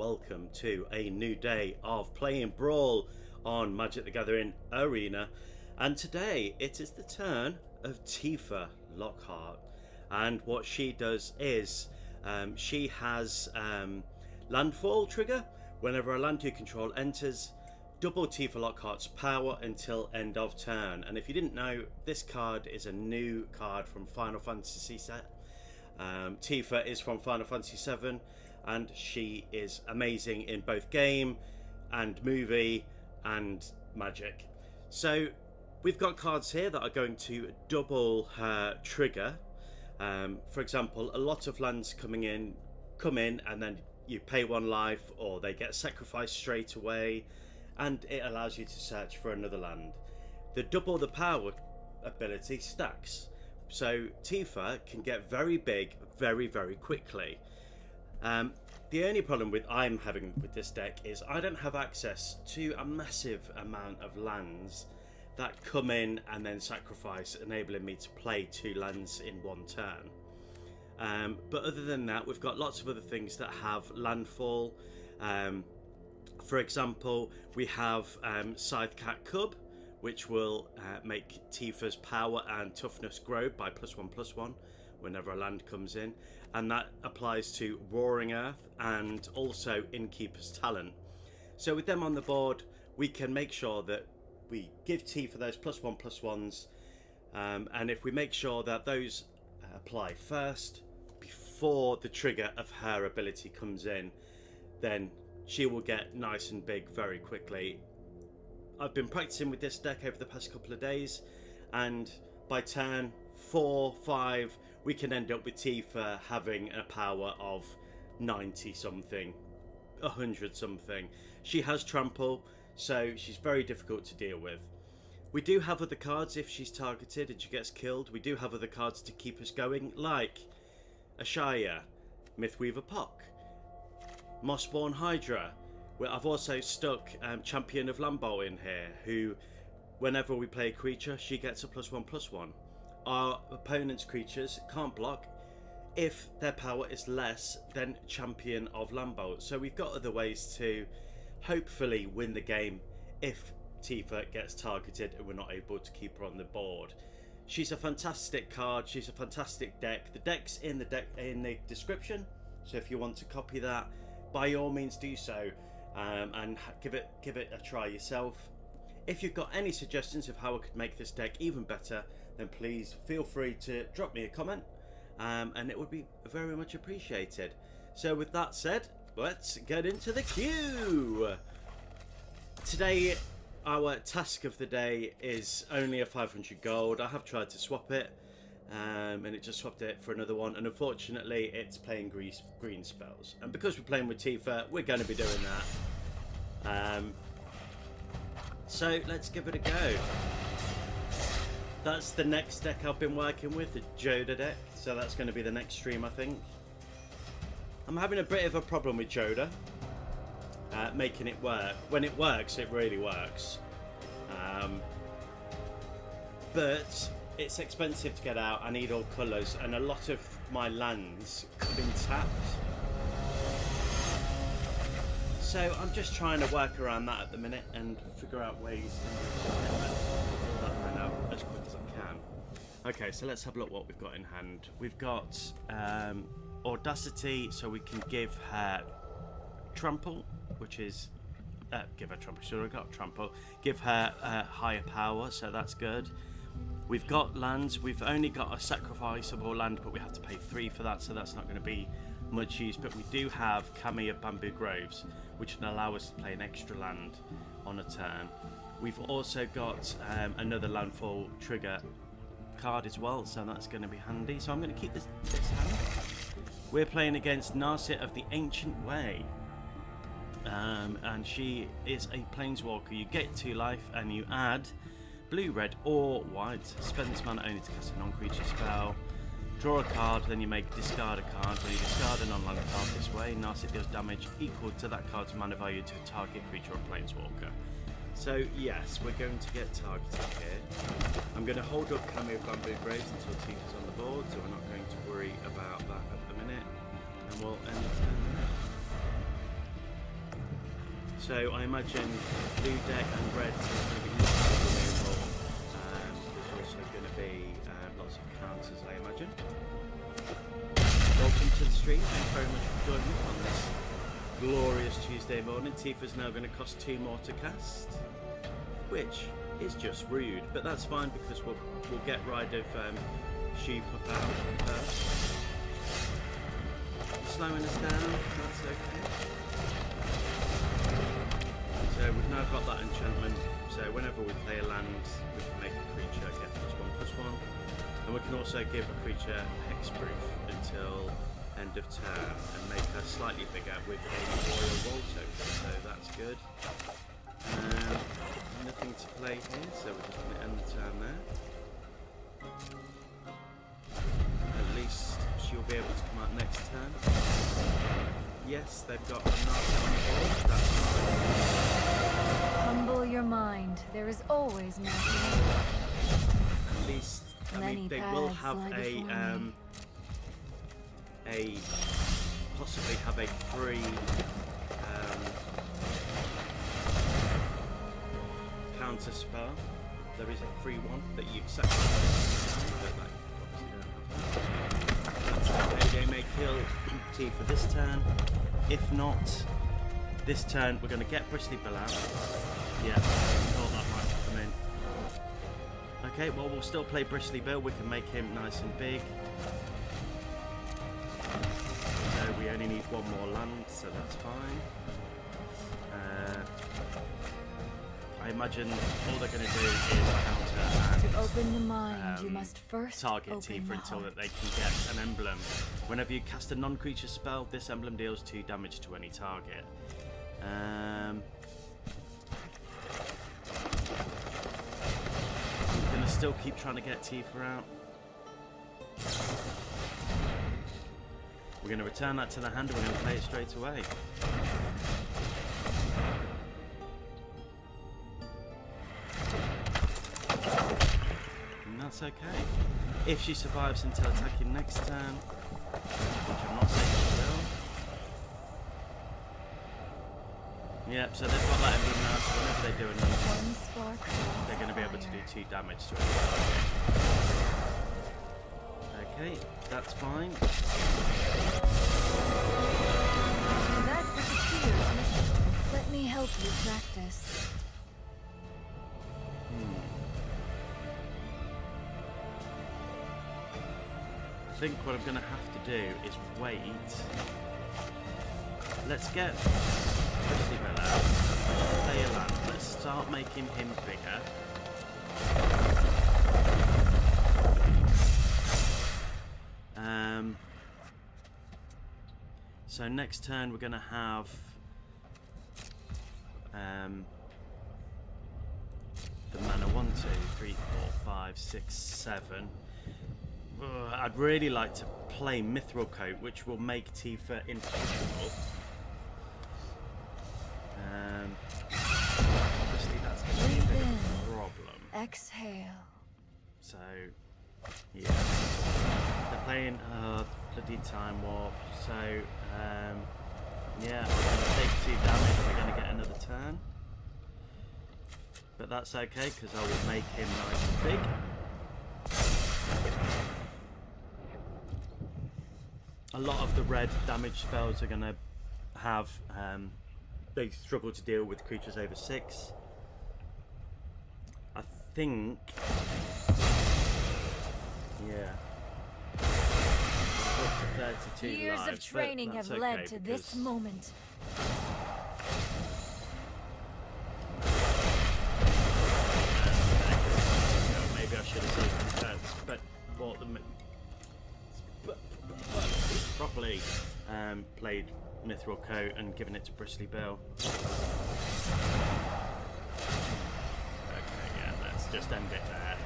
welcome to a new day of playing Brawl on Magic the Gathering Arena. And today it is the turn of Tifa Lockhart, and what she does is she has landfall trigger. Whenever a land you control enters, double Tifa Lockhart's power until end of turn. And if you didn't know, this card is a new card from Final Fantasy set. Tifa is from Final Fantasy 7, and she is amazing in both game and movie and Magic. So we've got cards here that are going to double her trigger. For example, a lot of lands come in and then you pay one life, or they get sacrificed straight away, and it allows you to search for another land. The double the power ability stacks, so Tifa can get very big very, very quickly. The only problem I'm having with this deck is I don't have access to a massive amount of lands that come in and then sacrifice, enabling me to play 2 lands in one turn. But other than that, we've got lots of other things that have landfall. For example, we have Scythecat Cub, which will make Tifa's power and toughness grow by +1/+1 whenever a land comes in, and that applies to Roaring Earth and also Innkeeper's Talent. So with them on the board, we can make sure that we give Tifa those +1/+1s, and if we make sure that those apply first before the trigger of her ability comes in, then she will get nice and big very quickly. I've been practicing with this deck over the past couple of days, and by turn 4, 5, we can end up with Tifa having a power of 90 something, 100 something. She has trample, so she's very difficult to deal with. We do have other cards if she's targeted and she gets killed. We do have other cards to keep us going, like Ashaya, Mythweaver Puck, Mossborn Hydra. Well, I've also stuck Champion of Lambo in here, who, whenever we play a creature, she gets a +1/+1. Our opponent's creatures can't block if their power is less than Champion of Lambo. So we've got other ways to hopefully win the game if Tifa gets targeted and we're not able to keep her on the board. She's a fantastic card. She's a fantastic deck. The deck's in the description, so if you want to copy that, by all means do so, and give it a try yourself. If you've got any suggestions of how I could make this deck even better, then please feel free to drop me a comment, and it would be very much appreciated. So with that said, let's get into the queue. Today, our task of the day is only a 500 gold. I have tried to swap it, and it just swapped it for another one, and unfortunately it's playing green spells, and because we're playing with Tifa, we're going to be doing that. So let's give it a go. That's the next deck I've been working with, the Joda deck, so that's going to be the next stream, I think. I'm having a bit of a problem with Joda, making it work. When it works, it really works, but it's expensive to get out. I need all colours, and a lot of my lands come in tapped. So I'm just trying to work around that at the minute and figure out ways to get that out as quick as I can. Okay, so let's have a look what we've got in hand. We've got Audacity, so we can give her Trample, which is give her Trample. Should have got Trample. Give her higher power, so that's good. We've got lands. We've only got a sacrificeable land, but we have to pay 3 for that, so that's not going to be much use. But we do have Kami of Bamboo Groves, which can allow us to play an extra land on a turn. We've also got another landfall trigger card as well, so that's going to be handy. So I'm going to keep this hand. We're playing against Narset of the Ancient Way, and she is a Planeswalker. You get 2 life, and you add blue, red, or white. Spend this mana only to cast a non-creature spell. Draw a card, then you make discard a card. When you discard a non-land card this way, Narset deals damage equal to that card's mana value to a target creature or planeswalker. So yes, we're going to get targeted here. I'm going to hold up Kami of Bamboo Graves until Tifa's on the board, so we're not going to worry about that at the minute. And we'll end the turn there. So I imagine blue deck and red is going to be lots of removal. There's also going to be lots of counters, I imagine. Welcome to the stream. Thank you very much for joining me on this glorious Tuesday morning. Tifa's now going to cost 2 more to cast, which is just rude, but that's fine because we'll get rid of Sheep out first. Slowing us down, that's okay. So we've now got that enchantment, so whenever we play a land we can make a creature get +1/+1, and we can also give a creature hexproof until end of turn and make her slightly bigger with a royal wall token, so that's good. Nothing to play here, so we're just going to end the turn there. At least she'll be able to come out next turn. Yes, they've got a knight on the board, that's fine. Humble your mind, there is always nothing. At least, I mean, they will have possibly have a free counter spell. There is a free one that you sacrifice, but that's okay. They may kill Tifa this turn. If not, this turn we're going to get Bristly out. Yeah, thought that might come in. Okay, well we'll still play Bristly Bill. We can make him nice and big. So we only need 1 more land, so that's fine. I imagine all they're going to do is counter and to open the mind, you must first target open Tifa the until heart. that they can get an emblem. Whenever you cast a non-creature spell, this emblem deals 2 damage to any target. I'm going to still keep trying to get Tifa out. We're going to return that to the hand and we're going to play it straight away. And that's okay. If she survives until attacking next turn, which I'm not saying she will. Yep, so they've got that emblem now, so whenever they do another one, they're going to be able to do 2 damage to it. Okay, that's fine. That disappears, mister. Let me help you practice. I think what I'm going to have to do is wait. Let's get Bristly out, play a land. Let's start making him bigger. So next turn we're going to have the mana 1, 2, 3, 4, 5, 6, 7. I'd really like to play Mithril Coat, which will make Tifa indestructible. Obviously that's going to be a bit of a problem. Exhale. So, yeah. They're playing bloody Time Warp, so yeah, we're going to take 2 damage, we're going to get another turn. But that's okay, because I will make him nice and big. A lot of the red damage spells are going to have, they struggle to deal with creatures over 6. I think, yeah. 32 Years lives, of training have led to this moment. Maybe I should have saved them first, but bought them. Properly played Mithril Coat and given it to Bristly Bill. Okay, yeah, let's just end it there.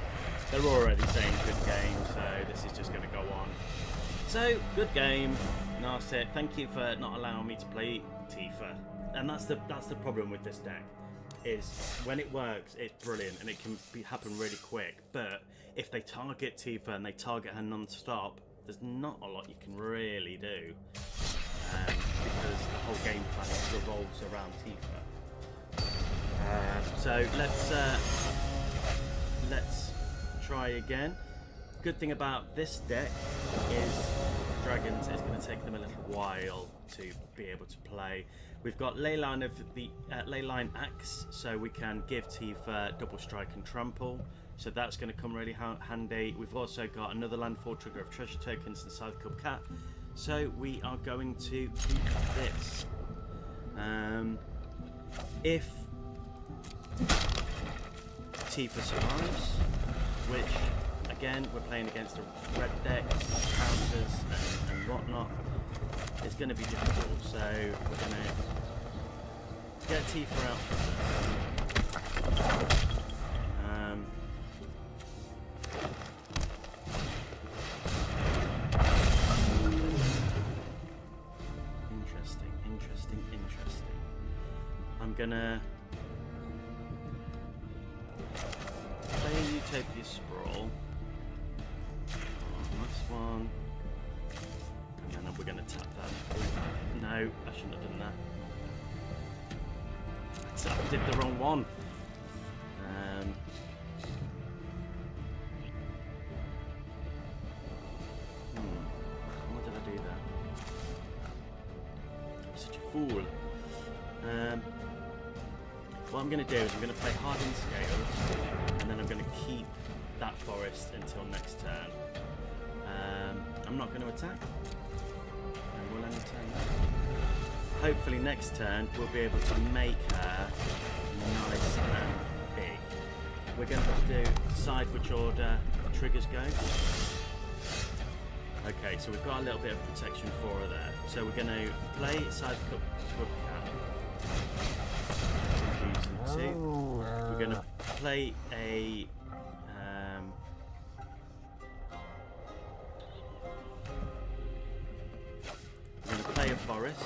They're already saying good game, so this is just going to go on. So, good game. That's it. Thank you for not allowing me to play Tifa. And that's the problem with this deck. Is when it works, it's brilliant and it can happen really quick. But if they target Tifa and they target her non-stop, there's not a lot you can really do because the whole game plan revolves around Tifa. So let's try again. Good thing about this deck is dragons is going to take them a little while to be able to play. We've got Leyline of the Leyline Axe, so we can give Tifa double strike and trample. So that's going to come really handy. We've also got another landfall trigger of treasure tokens and Scythe Cub Cat. So we are going to keep this. If Tifa survives, which again we're playing against a red deck, counters and whatnot, it's going to be difficult. So we're going to get Tifa out first. Interesting. I'm gonna play Utopia Sprawl on this one, and then we're gonna tap that. No, I shouldn't have done that. I did the wrong one. Why did I do that? I'm such a fool. What I'm going to do is I'm going to play Hardened Scales, and then I'm going to keep that forest until next turn. I'm not going to attack, and we'll end the turn there. Hopefully next turn we'll be able to make her nice and big. We're going to have to decide which order triggers go. Okay, so we've got a little bit of protection for her there. So we're going to play Scythe Cub Cat. We're going to play a forest.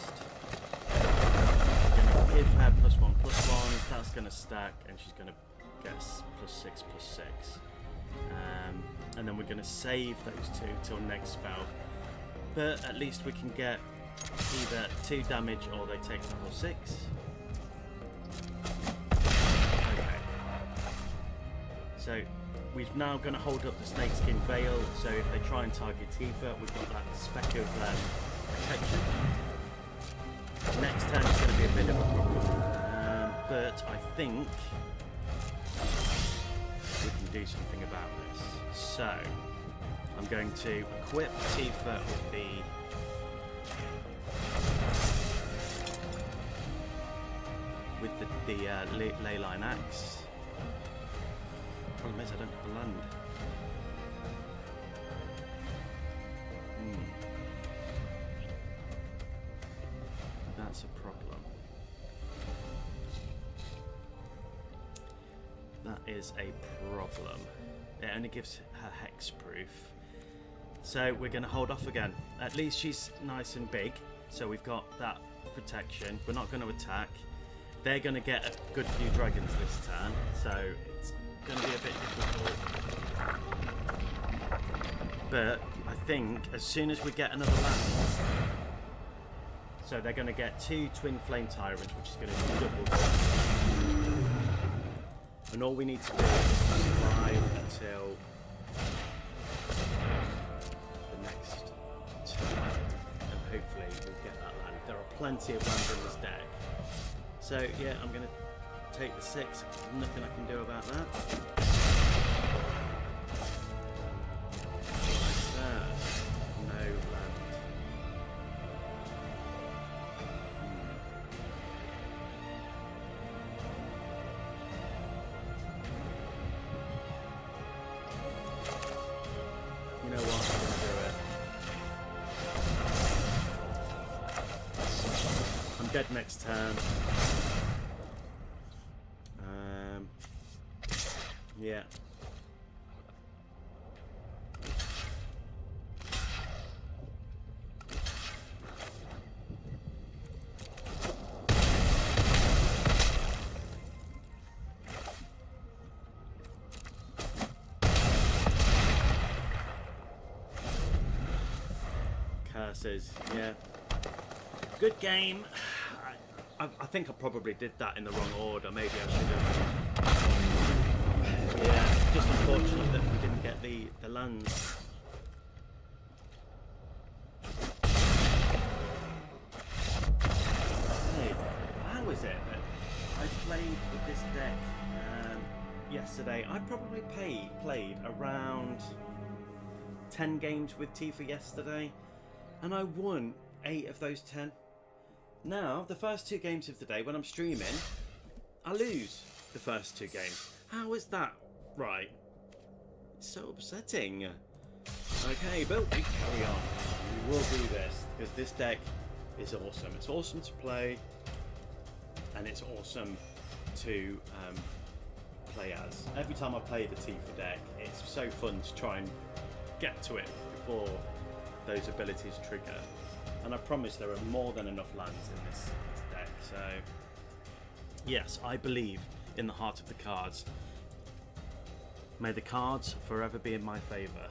We're going to give her +1/+1. That's going to stack, and she's going to get +6/+6. And then we're going to save those two till next spell. But at least we can get either 2 damage or they take +6. So we're now going to hold up the Snakeskin Veil, so if they try and target Tifa, we've got that speck of protection. Next turn is going to be a bit of a problem, but I think we can do something about this. So I'm going to equip Tifa with the Leyline Axe. Problem is I don't have the land. That's a problem. That is a problem. It only gives her hexproof. So we're going to hold off again. At least she's nice and big, so we've got that protection. We're not going to attack. They're going to get a good few dragons this turn, so it's going to be a bit difficult. But I think as soon as we get another land, so they're going to get 2 Twin Flame Tyrants, which is going to be double. And all we need to do is survive until the next turn, and hopefully we'll get that land. There are plenty of land in this deck. So yeah, I'm going to take the 6. Nothing I can do about that. No land. You know what? I'm going to do it. I'm dead next turn. Yeah. Curses, yeah. Good game. I think I probably did that in the wrong order. Maybe I should have. Yeah, just unfortunate that we didn't get the lands. Hey, how is it that I played with this deck yesterday? I probably played around 10 games with Tifa yesterday, and I won 8 of those 10. Now, the first 2 games of the day, when I'm streaming, I lose the first 2 games. How is that right? It's so upsetting. Okay, but we carry on. We will do this, because this deck is awesome. It's awesome to play, and it's awesome to play as. Every time I play the Tifa deck, it's so fun to try and get to it before those abilities trigger. And I promise there are more than enough lands in this deck. So, yes, I believe in the heart of the cards. May the cards forever be in my favour.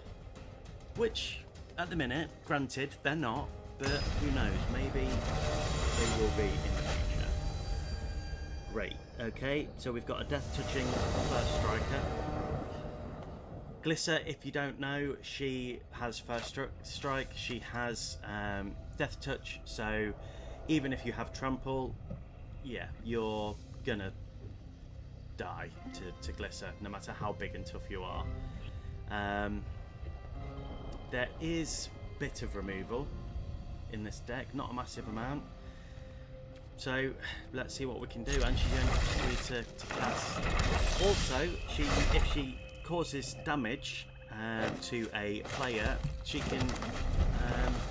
Which, at the minute, granted, they're not, but who knows, maybe they will be in the future. Great, okay, so we've got a death-touching first striker. Glissa, if you don't know, she has first strike, she has death touch, so even if you have trample, yeah, you're gonna die to Glissa, no matter how big and tough you are. There is a bit of removal in this deck, not a massive amount. So let's see what we can do. And she's going to cast. Also, if she causes damage to a player, she can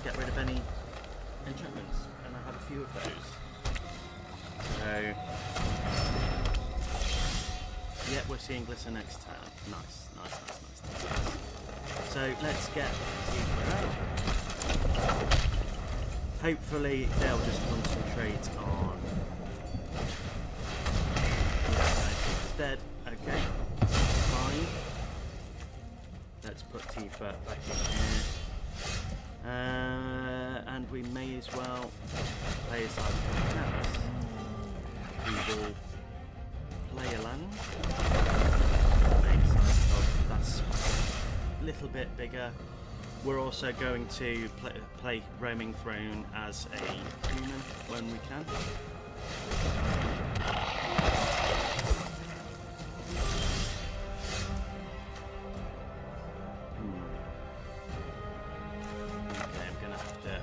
get rid of any enchantments, and I have a few of those. So yeah, we're seeing Glissa next turn. Nice. So let's get Tifa out. Hopefully they'll just concentrate on. Tifa's dead. Okay, fine. Let's put Tifa back in here. And we may as well play aside the cats. We will play a land. That's a little bit bigger. We're also going to play Roaming Throne as a human when we can. Okay, I'm going to have to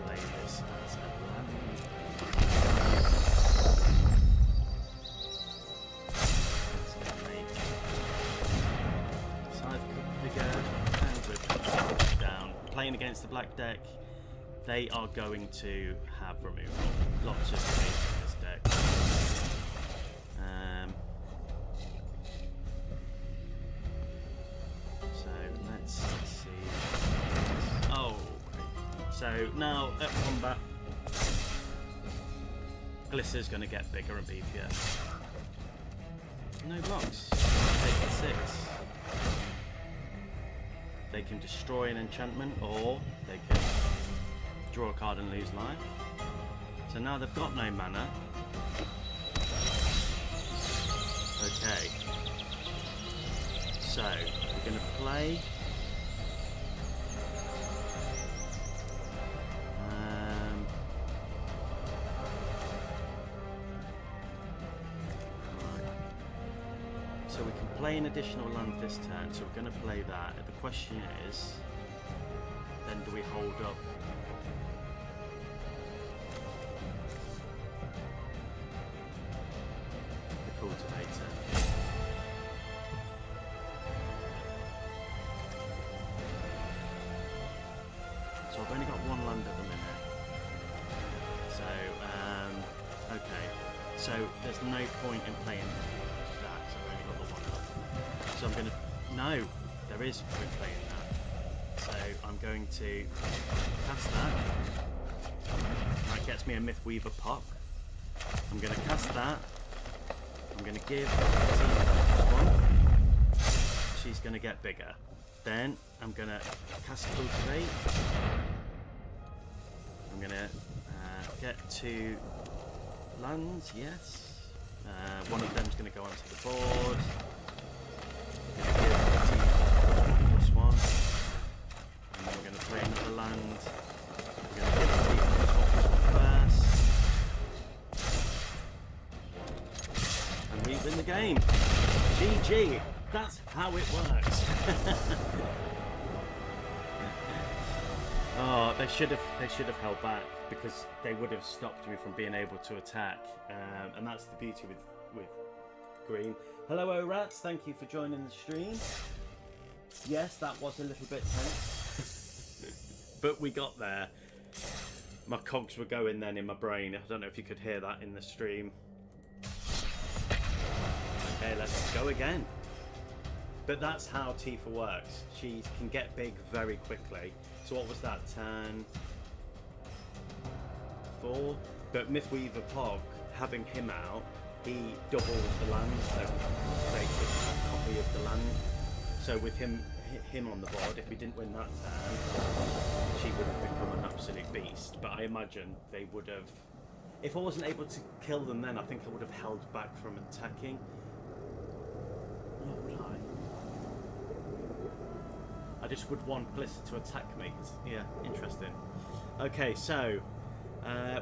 play this as a land. It's going to make side cut bigger. Down. Playing against the black deck, they are going to have removal. Lots of space in this deck. So let's see. Oh, so now at combat, Glissa's going to get bigger and beefier. No blocks. Take it 6. They can destroy an enchantment, or they can draw a card and lose life. So now they've got no mana. Okay. So we're going to play. So we can play an additional land this turn, so we're going to play that. The question is, then do we hold up? The cultivator. So I've only got 1 land at the minute. So, okay. So there's no point in playing that. So I'm going to... No, there is point playing that. So I'm going to cast that. That gets me a Mythweaver Pop. I'm going to cast that. I'm going to give Tifa +1. She's going to get bigger. Then I'm going to cast Cultivate. I'm going to get to lands, yes. One of them's going to go onto the board. Going to give the Tifa +1. And then we're going to play another land. We're going to give the Tifa +1 first. And we win the game. GG. That's how it works. Oh, they should have held back, because they would have stopped me from being able to attack, and that's the beauty with green. Hello, O-Rats, thank you for joining the stream. Yes, that was a little bit tense, but we got there. My cogs were going then in my brain. I don't know if you could hear that in the stream. Okay, let's go again. But that's how Tifa works. She can get big very quickly. So what was that, turn 4? But Mythweaver Pog, having him out, he doubles the land, so creates a copy of the land. So with him on the board, if we didn't win that turn, she would have become an absolute beast. But I imagine they would have... If I wasn't able to kill them then, I think I would have held back from attacking. What would I? I just would want Blister to attack me. Yeah, interesting. Okay, so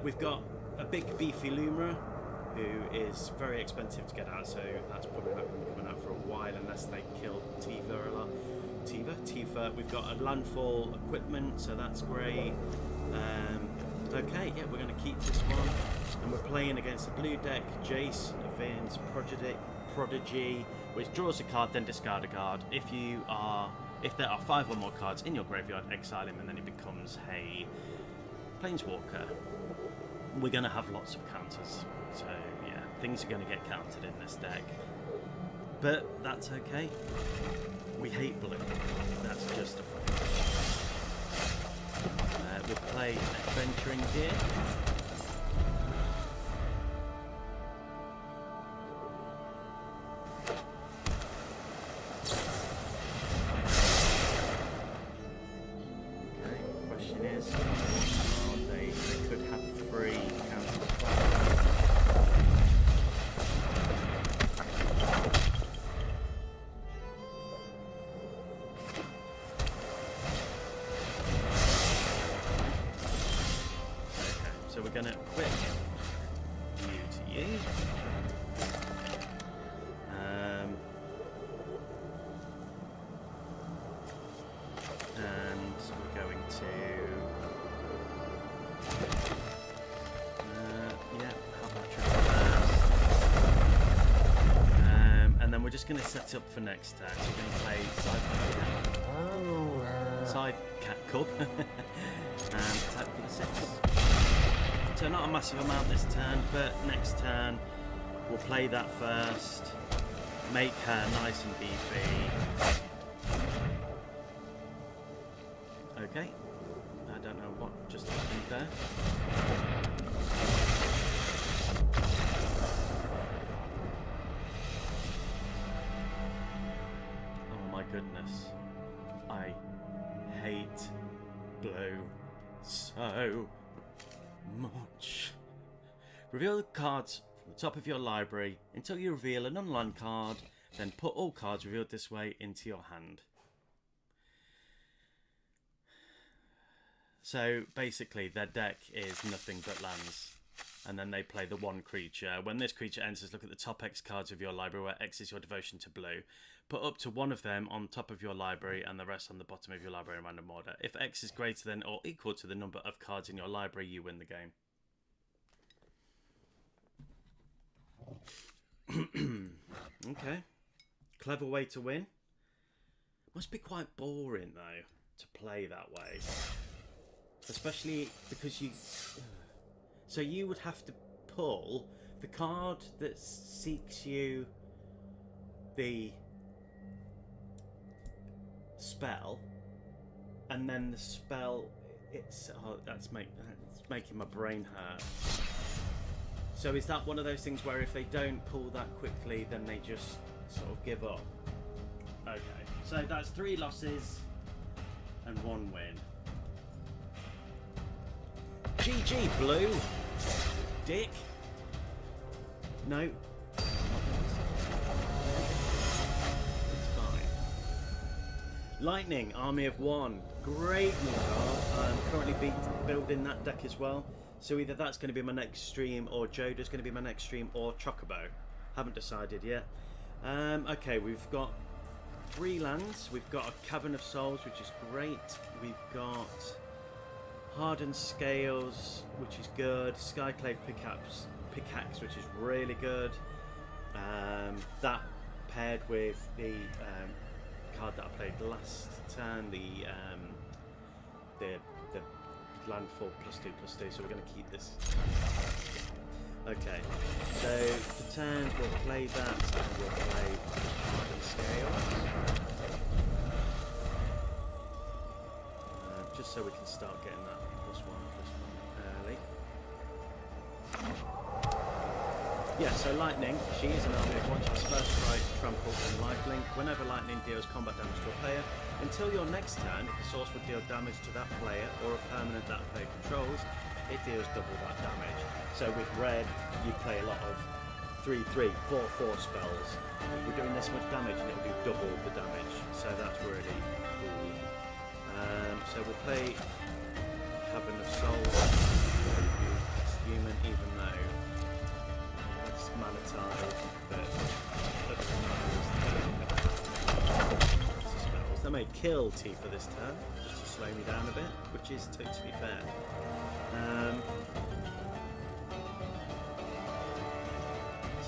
we've got a big beefy Lumra, who is very expensive to get out, so that's probably not going to be coming out for a while unless they kill Tifa a lot. Tifa. We've got a landfall equipment, so that's great. Okay, yeah, we're going to keep this one, and we're playing against the blue deck, Jace, Vin's Prodigy, which draws a card, then discard a card. If there are 5 or more cards in your graveyard, exile him, and then he becomes a Planeswalker. We're going to have lots of counters, so yeah, things are going to get countered in this deck. But that's okay. We hate blue. That's just a fact. We'll play Adventuring Gear. Going to set up for next turn. So we're going to play Side Cat Cub and attack for the 6. So not a massive amount this turn, but next turn we'll play that first, make her nice and beefy. Okay, I don't know what just happened there. Goodness, I hate blue so much. Reveal the cards from the top of your library until you reveal an unlined card, then put all cards revealed this way into your hand. So basically their deck is nothing but lands, and then they play the one creature. When this creature enters, look at the top X cards of your library, where X is your devotion to blue. Put up to one of them on top of your library and the rest on the bottom of your library in random order. If X is greater than or equal to the number of cards in your library, you win the game. Okay. Clever way to win. Must be quite boring, though, to play that way. Especially because you... So you would have to pull the card that seeks you the spell, and then the spell that's making my brain hurt. So is that one of those things where if they don't pull that quickly, then they just sort of give up? Okay, so that's 3 losses and 1 win. GG, Blue. Dick. No. It's fine. Lightning, Army of One. Great new card. I'm currently building that deck as well. So either that's going to be my next stream, or Joda's going to be my next stream, or Chocobo. Haven't decided yet. Okay, we've got 3 lands. We've got a Cavern of Souls, which is great. We've got Hardened Scales, which is good. Skyclave Pickaxe, which is really good. That paired with the card that I played last turn, the landfall +2/+2. So we're going to keep this. Okay, so for turn we'll play that, and we'll play Hardened Scales. Just so we can start getting that +1/+1 early. Yeah, so Lightning, she is an army of one. She's first strike, trample, and lifelink. Whenever Lightning deals combat damage to a player, until your next turn, if the source would deal damage to that player or a permanent that player controls, it deals double that damage. So with red, you play a lot of 3/3, 4/4 spells. We're doing this much damage and it'll do double the damage. So that's really cool. So we'll play Cavern of Souls. It's human, even though it's mana tile, but spells. They may kill Tifa this turn, just to slow me down a bit, which is totally fair.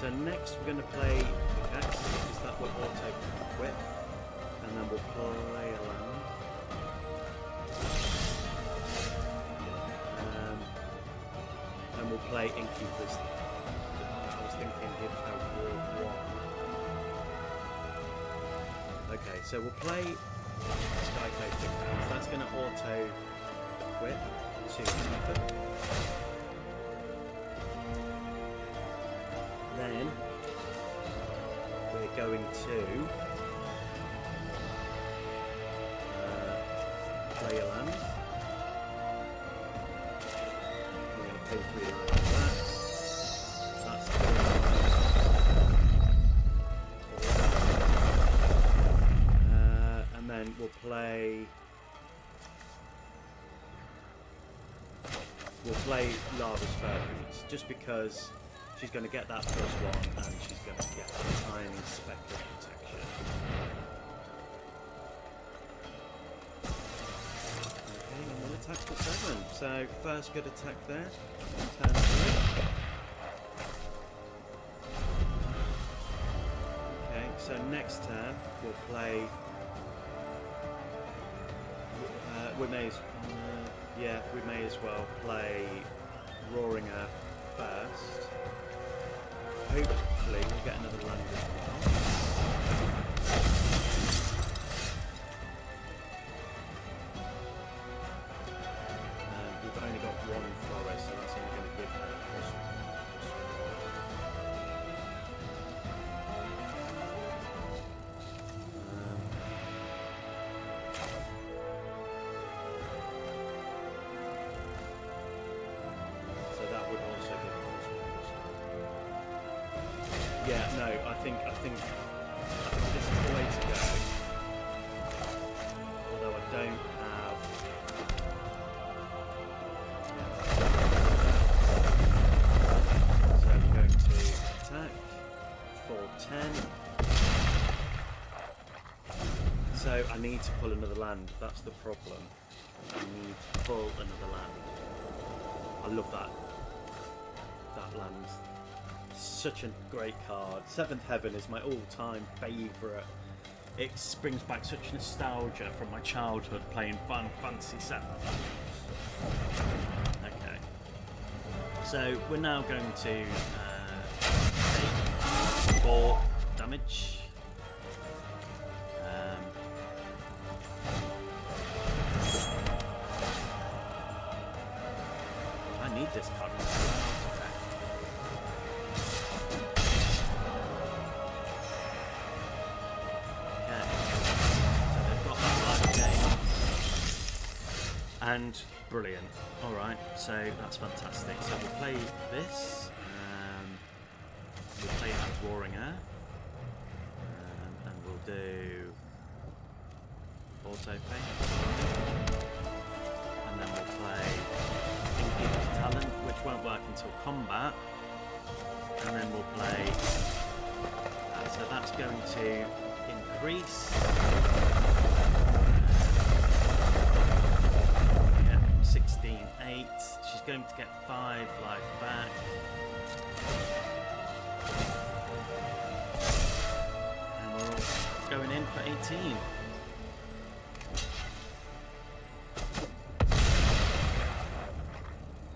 So next we're going to play Pickaxe, because that will auto whip, and then we'll play a land. And we'll play Innkeepers. I was thinking give out War 1. Okay, so we'll play Skyclave Pickaxe. That's going to auto equip to Tifa. Then we're going to play a land. We're going to pay 3 of that. That's and then we'll play Lava's Fervent, just because she's going to get that +1 and she's going to get a tiny speck of protection. Okay, and we'll attack for 7. So first good attack there. Turn 3. Okay, so next turn we'll play. We may as well play Roaring Earth first. Hopefully we'll get another land as well. We've only got 1 forest, so that's only going to give her so that would also give yeah, no, I think this is the way to go. Although I don't have. So I'm going to attack for 10. So I need to pull another land. That's the problem. I need to pull another land. I love that land. Such a great card. 7th Heaven is my all-time favourite. It brings back such nostalgia from my childhood playing Final Fantasy VII. Okay. So we're now going to take 4 damage. I need this card. And brilliant. Alright, so that's fantastic. So we'll play this. Roaring Air. And we'll do auto pay. And then we'll play Inkeeper's Talent, which won't work until combat. And then we'll play so that's going to increase 16-8. She's going to get 5 life back. And we're all going in for 18.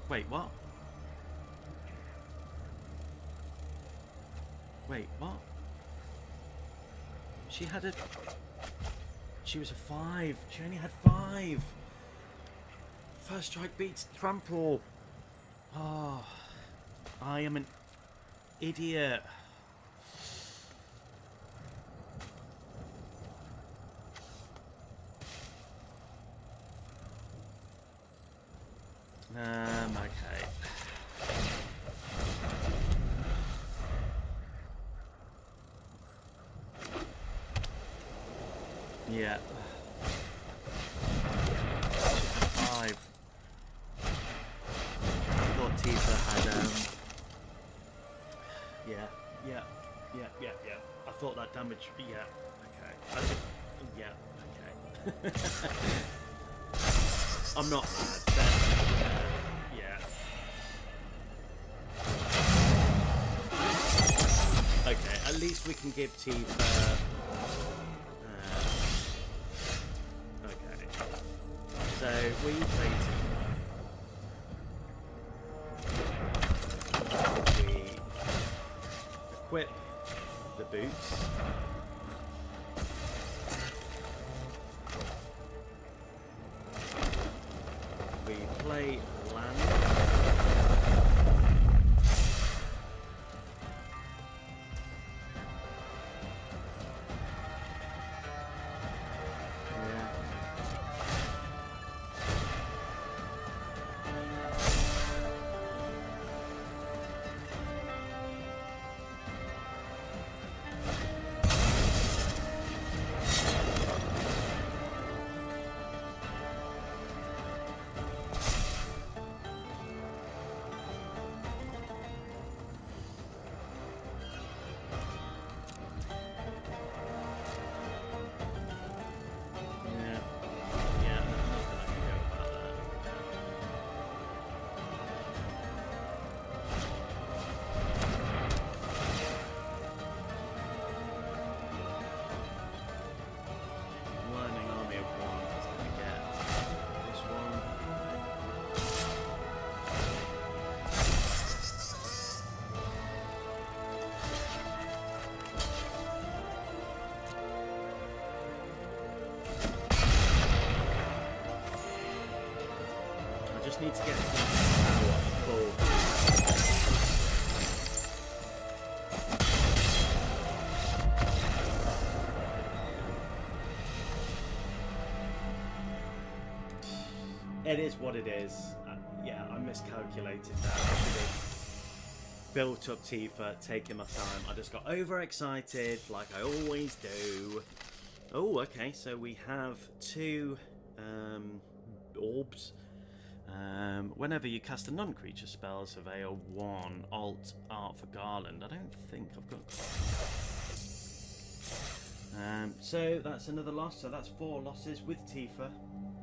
Wait, what? Wait, what? She was a 5. She only had 5. First strike beats trample. Oh, I am an idiot. Okay. Yeah. She had 5. I thought Tifa had yeah. I thought that damage. Yeah. Okay. Okay. I'm not mad. Yeah. Okay. At least we can give Tifa. So we play Tifa. We equip the boots. We play land. Need to get power full. It is what it is. Yeah, I miscalculated that. I should have built up Tifa, taken my time. I just got overexcited, like I always do. Oh, okay. So we have 2 orbs. Whenever you cast a non-creature spell, surveil 1 alt art for Garland. I don't think I've got. So that's another loss. So that's 4 losses with Tifa,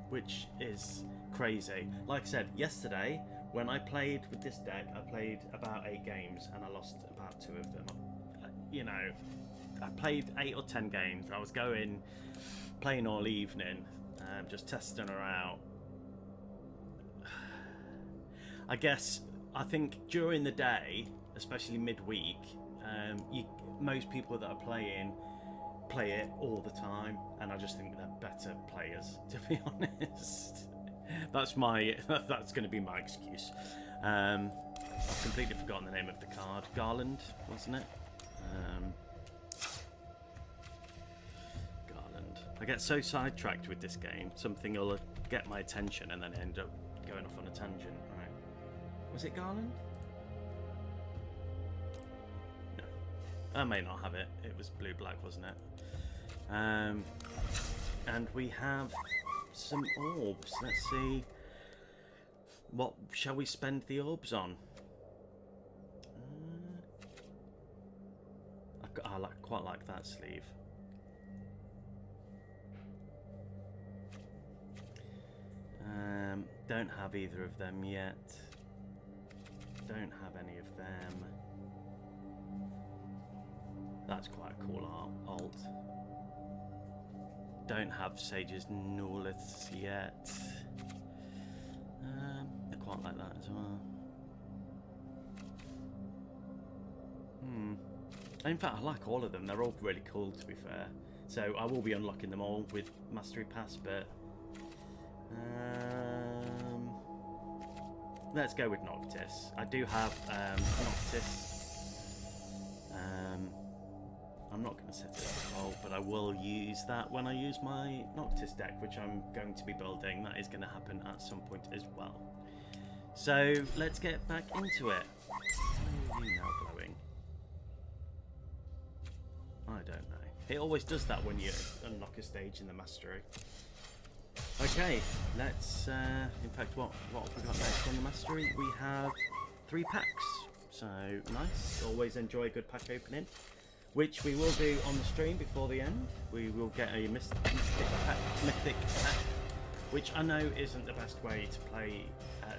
which is crazy. Like I said yesterday, when I played with this deck, I played about 8 games and I lost about 2 of them. You know, I played 8 or 10 games. I was playing all evening, just testing her out. I think during the day, especially midweek, most people that are playing play it all the time, and I just think they're better players, to be honest. That's going to be my excuse. I've completely forgotten the name of the card. Garland, wasn't it? Garland. I get so sidetracked with this game. Something will get my attention and then end up going off on a tangent. Was it Garland? No. I may not have it. It was blue-black, wasn't it? And we have some orbs. Let's see. What shall we spend the orbs on? I quite like that sleeve. Don't have either of them yet. Don't have any of them. That's quite a cool alt. Don't have Sage's Norliths yet. I quite like that as well. In fact, I like all of them. They're all really cool, to be fair. So I will be unlocking them all with Mastery Pass, but let's go with Noctis. I do have Noctis. I'm not going to set it as default, but I will use that when I use my Noctis deck, which I'm going to be building. That is going to happen at some point as well. So let's get back into it. Why are you now glowing? I don't know. It always does that when you unlock a stage in the mastery. Okay, let's. In fact, what have we got next on the mastery? We have 3 packs. So nice. Always enjoy a good pack opening, which we will do on the stream before the end. We will get a mythic pack, which I know isn't the best way to play,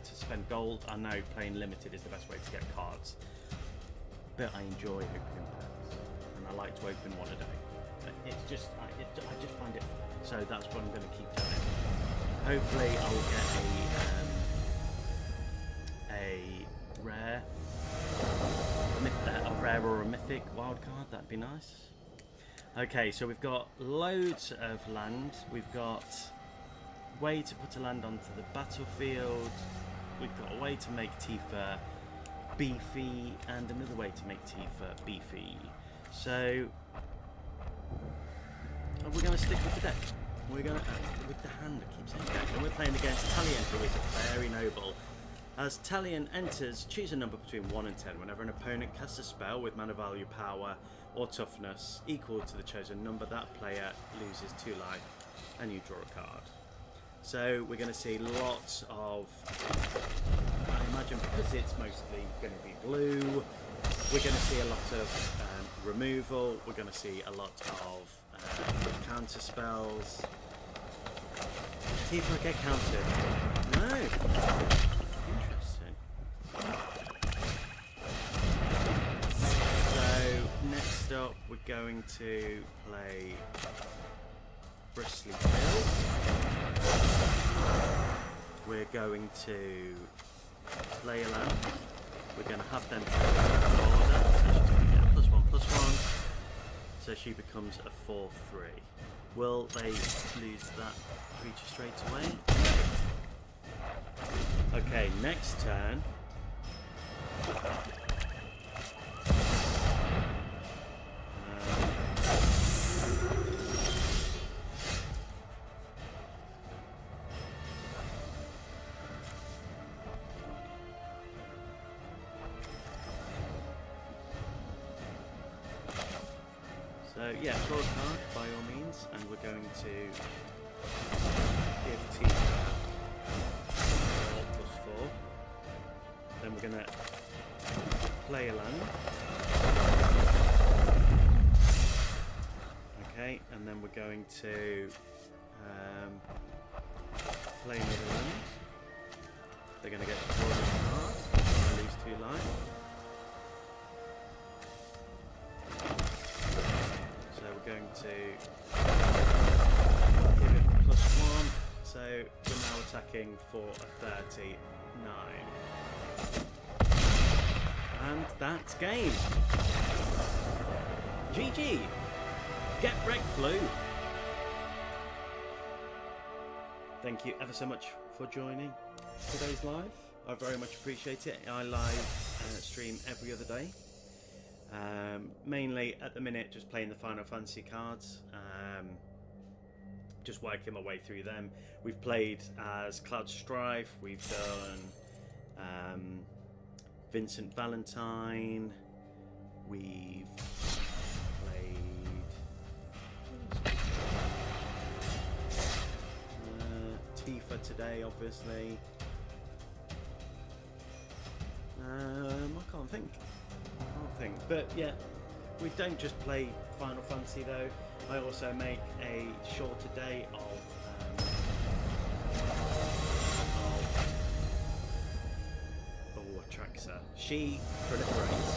to spend gold. I know playing limited is the best way to get cards, but I enjoy opening packs, and I like to open one a day. It's just, I just find it fun. So that's what I'm going to keep doing. Hopefully I will get a rare or a mythic wildcard. That'd be nice. Okay, so we've got loads of land. We've got a way to put a land onto the battlefield. We've got a way to make Tifa beefy, and another way to make Tifa beefy. So we're going to stick with the deck. We're going to with the hand. I keep saying deck. And we're playing against Talion, who is a fairy noble. As Talion enters, choose a number between 1 and 10. Whenever an opponent casts a spell with mana value, power, or toughness equal to the chosen number, that player loses 2 life, and you draw a card. So we're going to see lots of, I imagine, because it's mostly going to be blue, we're going to see a lot of removal. We're going to see a lot of counter spells. Tifa get countered. No. Interesting. So next up, we're going to play Bristly. We're going to play a land. We're going to have them order. So she's going to get a +1/+1. So she becomes a 4/3. Will they lose that creature straight away? Okay, next turn. So yeah, draw a card by all means, and we're going to give Tifa 4/4. Then we're going to play a land. Okay, and then we're going to play another land. They're going to get drawn a card, and lose 2 life. Going to give it +1, so we're now attacking for a 39. And that's game. GG. Get wrecked, Blue. Thank you ever so much for joining today's live. I very much appreciate it. I live stream every other day. Mainly at the minute just playing the Final Fantasy cards, just working my way through them. We've played as Cloud Strife, we've done Vincent Valentine, we've today, obviously. I can't think. But yeah, we don't just play Final Fantasy though. I also make a shorter day of Traxa. She proliferates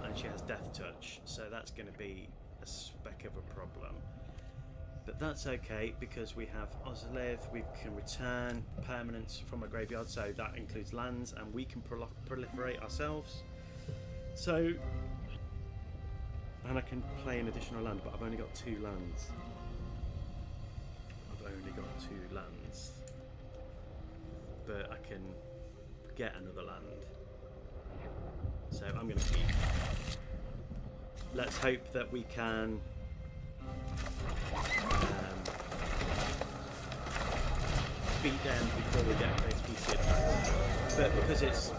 and she has Death Touch, so that's going to be a speck of a problem. But that's okay because we have Ozolith, we can return permanents from a graveyard, so that includes lands, and we can proliferate ourselves. So, and I can play an additional land, but I've only got 2 lands. But I can get another land. So I'm going to keep. Let's hope that we can beat them before we get those PC attacks. But because it's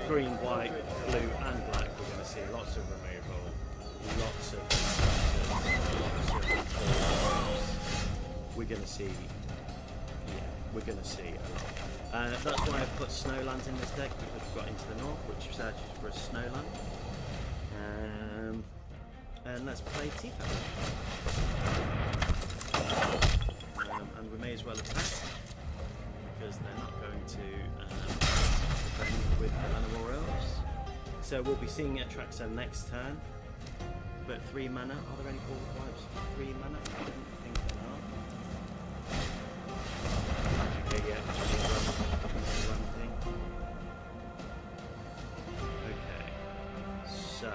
green, white, blue and black, we're going to see lots of removal, lots of we're going to see, we're going to see a lot. That's why I've put snowlands in this deck, because we've got Into the North, which searches for a snowland. And let's play Tifa. And we may as well attack, because they're not going to defend with the Animal Elves. So we'll be seeing Traxa next turn. But 3 mana, are there any ball wipes for 3 mana? I don't think there are. Okay, yeah, one thing. Okay, so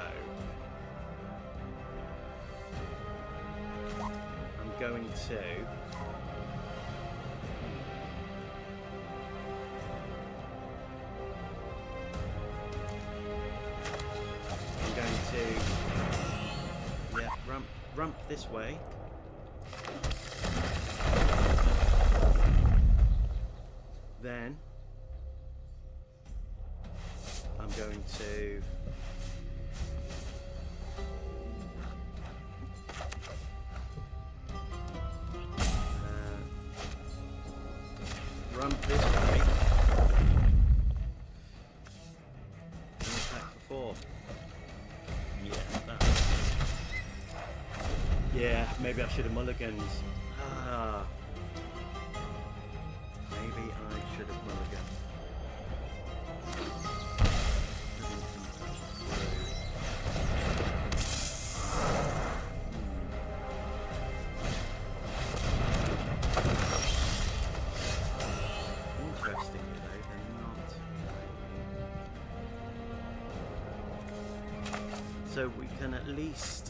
I'm going to rump this way. Then I'm going to rump this way and attack for 4. Yeah, maybe I should have mulliganed. Maybe I should have mulliganed. Interestingly though, they're not. So we can at least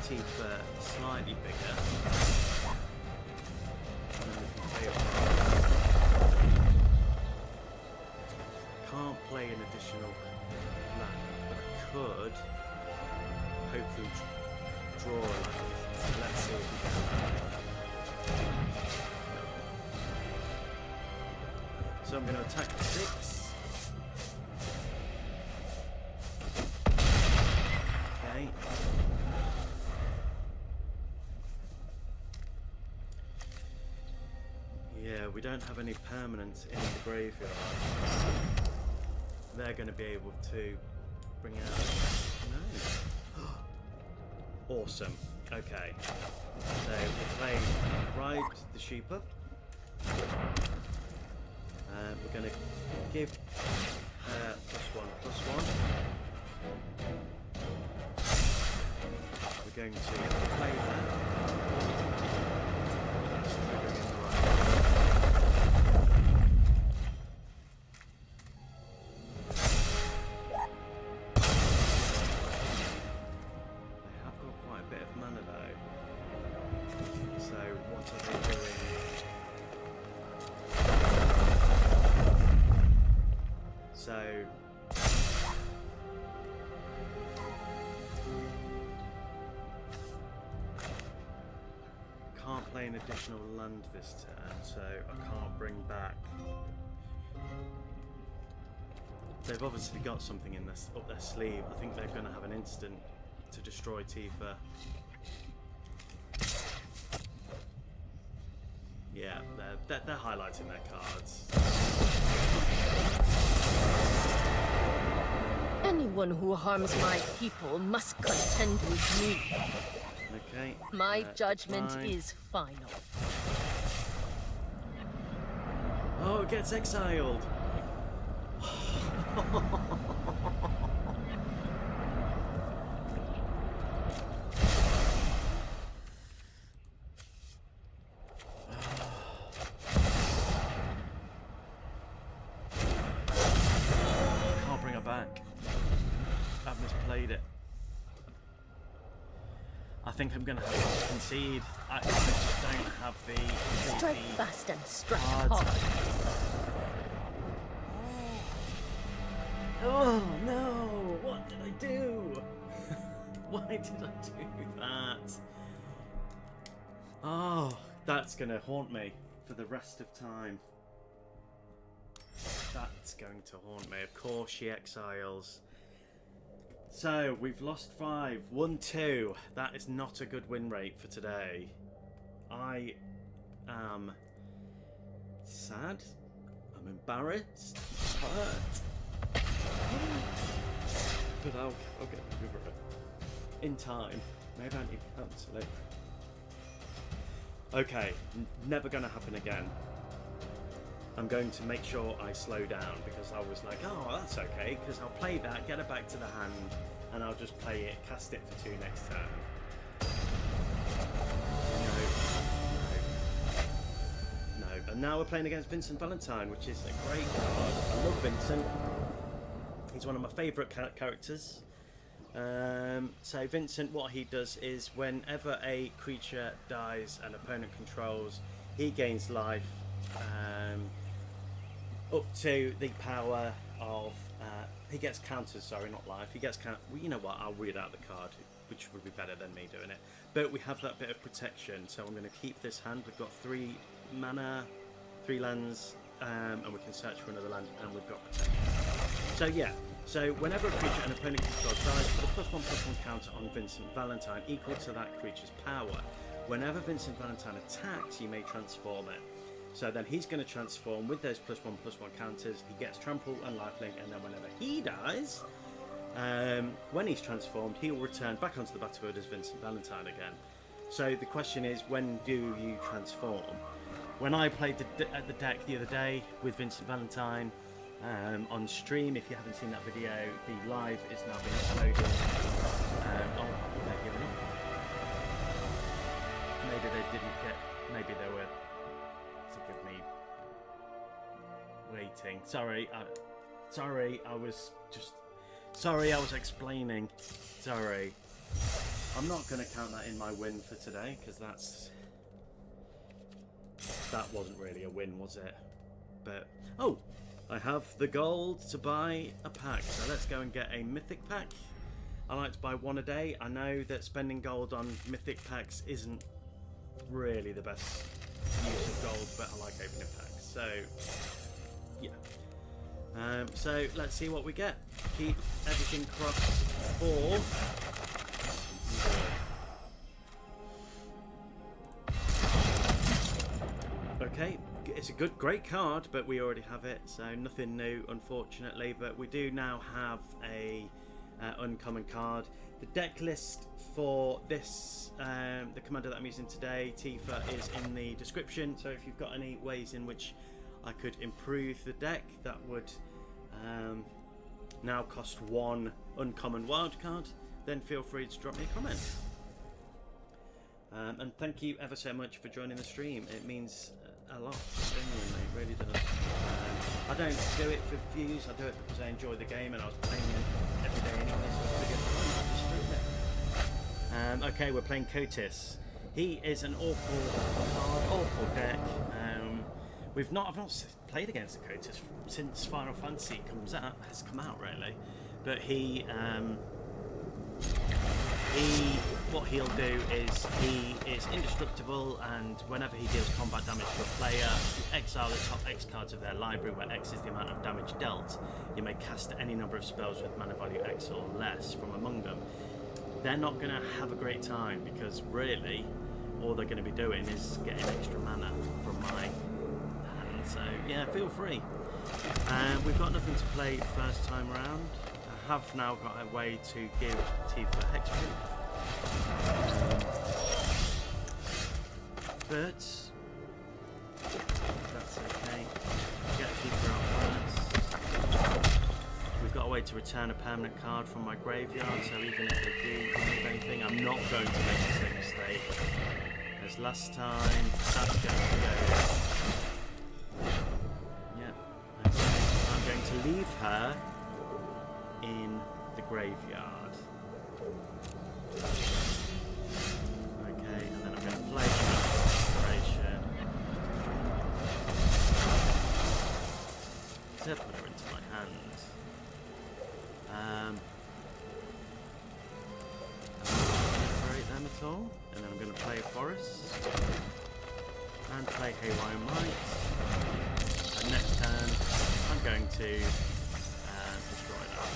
Tifa slightly bigger. Can't play an additional land, but I could hopefully draw a land. Let's see if we can. So I'm going to attack for 6. Okay. Yeah, we don't have any permanents in the graveyard. They're going to be able to bring out. No. Awesome. Okay. So we'll play Ride the Sheeper. We're going to give +1/+1. We're going to play that. An additional land this turn, so I can't bring back. They've obviously got something in this up their sleeve. I think they're going to have an instant to destroy Tifa. Yeah, they're highlighting their cards. Anyone who harms my people must contend with me. Okay. My judgment fine. is final. Oh, it gets exiled. Can't bring her back. I've misplayed it. I think I'm gonna have to concede. I just don't have the Strike fast and strike cards. hard. Oh no! What did I do? Why did I do that? Oh, that's gonna haunt me for the rest of time. That's going to haunt me. Of course she exiles. So, we've lost 5. 1-2. That is not a good win rate for today. I am sad. I'm embarrassed. Hurt. But I'll get over it. In time. Maybe I need to cancel it. Okay. Never going to happen again. I'm going to make sure I slow down because I was like, oh, that's okay, because I'll play that, get it back to the hand, and I'll just play it, cast it for 2 next turn. No. And now we're playing against Vincent Valentine, which is a great card. I love Vincent. He's one of my favourite characters. So Vincent, what he does is whenever a creature dies an opponent controls, he gains life. Up to the power of he gets counters, sorry, not life. He gets well, you know what, I'll read out the card, which would be better than me doing it. But we have that bit of protection, so I'm going to keep this hand. We've got 3 mana, 3 lands, and we can search for another land, and we've got protection. So yeah, so whenever a creature an opponent controls dies, put a +1/+1 counter on Vincent Valentine equal to that creature's power. Whenever Vincent Valentine attacks, you may transform it. So then he's going to transform with those +1/+1 counters. He gets trample and lifelink, and then whenever he dies, when he's transformed, he'll return back onto the battlefield as Vincent Valentine again. So the question is, when do you transform? When I played the deck the other day with Vincent Valentine on stream, if you haven't seen that video, the live is now being uploaded. They're giving up. Maybe they didn't get. Maybe they were. Of me waiting. Sorry, I was explaining. Sorry. I'm not going to count that in my win for today because that wasn't really a win, was it? But oh, I have the gold to buy a pack, so let's go and get a mythic pack. I like to buy 1 a day. I know that spending gold on mythic packs isn't really the best use of gold, but I like opening packs, so yeah. So let's see what we get. Keep everything crossed for okay, it's a great card, but we already have it, so nothing new unfortunately, but we do now have a uncommon card. The deck list for this, the commander that I'm using today, Tifa, is in the description. So if you've got any ways in which I could improve the deck, that would now cost 1 uncommon wildcard, then feel free to drop me a comment. And thank you ever so much for joining the stream. It means a lot, genuinely, it really does. I don't do it for views, I do it because I enjoy the game, and I was playing it every day anyway, so it's pretty good. Okay, we're playing Kotis. He is an awful card, awful deck. I've not played against the Kotis since Final Fantasy has come out really, but what he'll do is he is indestructible, and whenever he deals combat damage to a player, you exile the top X cards of their library, where X is the amount of damage dealt. You may cast any number of spells with mana value X or less from among them. They're not going to have a great time because really all they're going to be doing is getting extra mana from my hand. So yeah, feel free. We've got nothing to play first time around. I have now got a way to give Tifa hexproof. But that's okay. Get Tifa out first. We've got a way to return a permanent card from my graveyard, so even if they do remove anything, I'm not going to make the same mistake as last time. That's going to go. Yep. Okay. I'm going to leave her in the graveyard. Okay, and then I'm going to play Restoration to put her into my hands. Separate them at all, and then I'm going to play a Forest and play A-Haywire Mite. And next turn, I'm going to destroy that.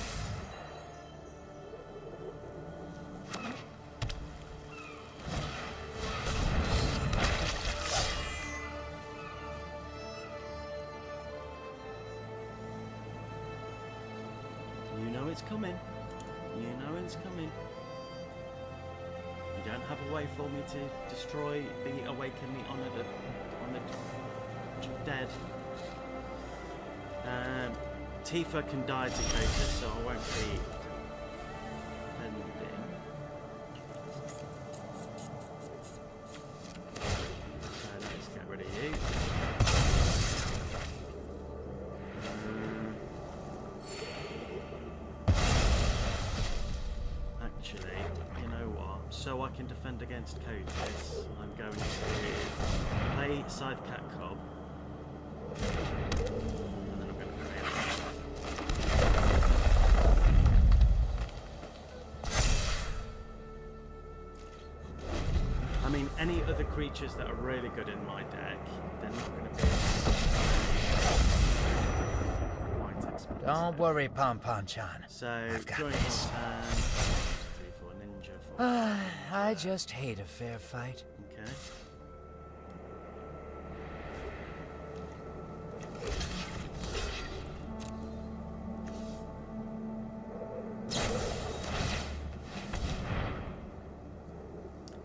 You know it's coming. You know it's coming. You don't have a way for me to destroy the Awaken the Honoured dead. Tifa can die to Grazer, so I won't be defending. So let's get rid of you. Actually, you know what? So I can defend against Coatis, I'm going to play Scythe Cat Cob. And then I'm going to play it. I mean, any other creatures that are really good in my deck, they're not going to be quite expensive. Don't worry, Pom-Pom-chan. So, I've got during this. your turn, 3 for ninja, 4. I just hate a fair fight. Okay.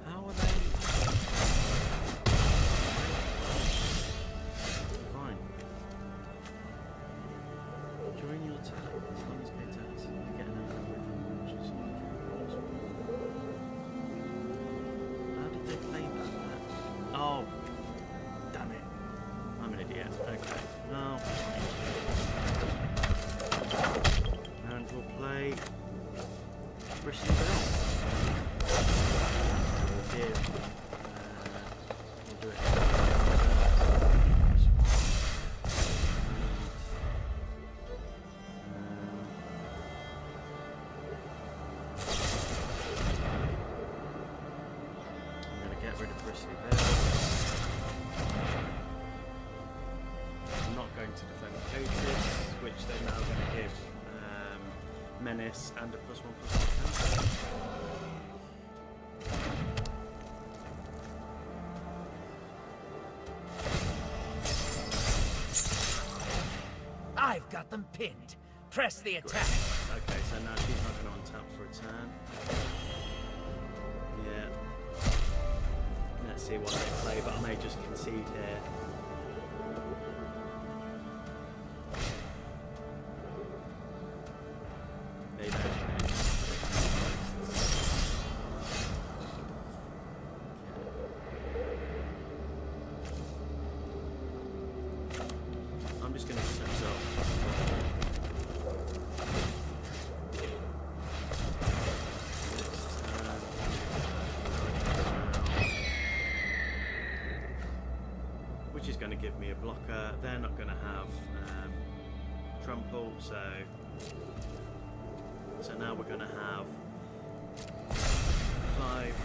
How are they? Fine. During your turn, as long as Kate has, you get an element with him, which is how did they play that? Oh, damn it. I'm an idiot. Okay. Oh, fine. And we'll play Bristly. We'll give. We'll do it. I'm going to get rid of Bristly there. I'm not going to defend Coatis, which they're now going to give Menace and a +1/+1 counter. I've got them pinned. Press the attack. Okay, so now she's not going to untap for a turn. Yeah. Let's see what they play, but I may just concede here. They don't. I'm just going to set up. Which is going to give me a blocker. They're not going to have trample, so now we're going to have 5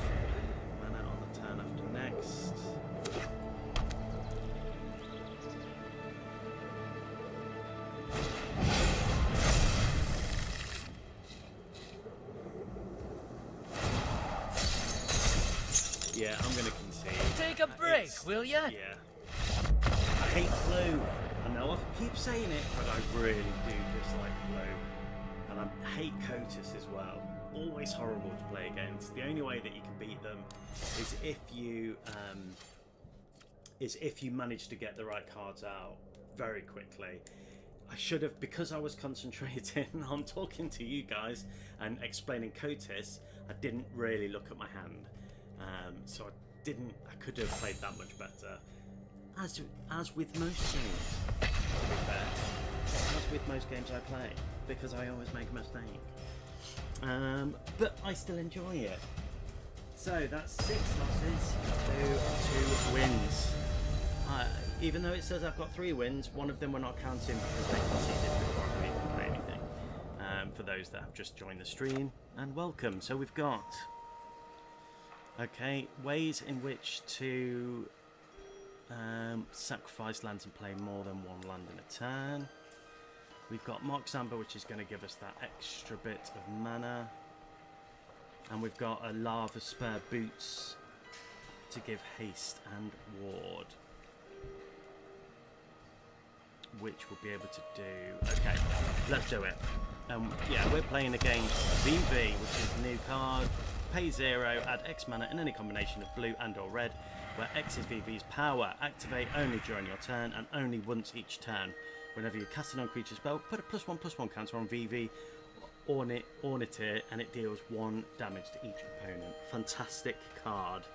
mana on the turn after next. Yeah, I'm going to concede. take a break, will ya? Yeah. I hate blue. I know I keep saying it, but I really do dislike blue. And I hate Cotis as well. Always horrible to play against. The only way that you can beat them is if you manage to get the right cards out very quickly. I should have, because I was concentrating on talking to you guys and explaining Cotis, I didn't really look at my hand. So I could have played that much better. As with most games, to be fair. As with most games I play, because I always make a mistake. But I still enjoy it. So that's 6 losses to 2 wins. Even though it says I've got 3 wins, one of them we're not counting because they conceded before I even play anything. For those that have just joined the stream, and welcome. So we've got ways in which to sacrifice lands and play more than 1 land in a turn. We've got Mox Amber, which is going to give us that extra bit of mana, and we've got a Lava Spare Boots to give haste and ward, which we'll be able to do. Okay, let's do it. Yeah, we're playing against VV, which is a new card. Pay 0, add X mana in any combination of blue and or red, where X is VV's power. Activate only during your turn and only once each turn. Whenever you cast a non-creature spell, put a +1/+1 counter on VV Ornithir, and it deals 1 damage to each opponent. Fantastic card.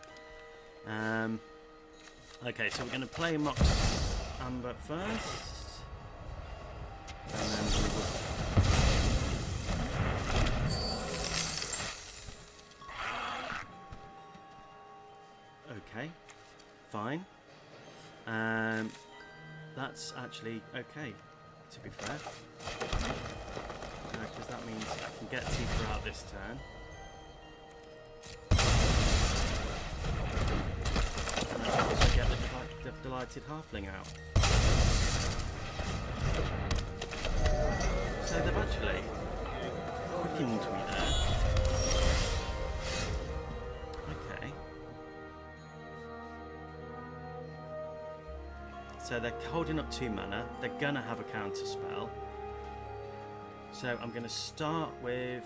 Okay, so we're going to play Mox Amber first, and then we will... Okay, fine. That's actually okay, to be fair, because that means I can get Tifa out this turn. And I can also get the Delighted Halfling out. So they've actually quickened me there. Okay. So they're holding up 2 mana. They're gonna have a counter spell. So I'm gonna start with.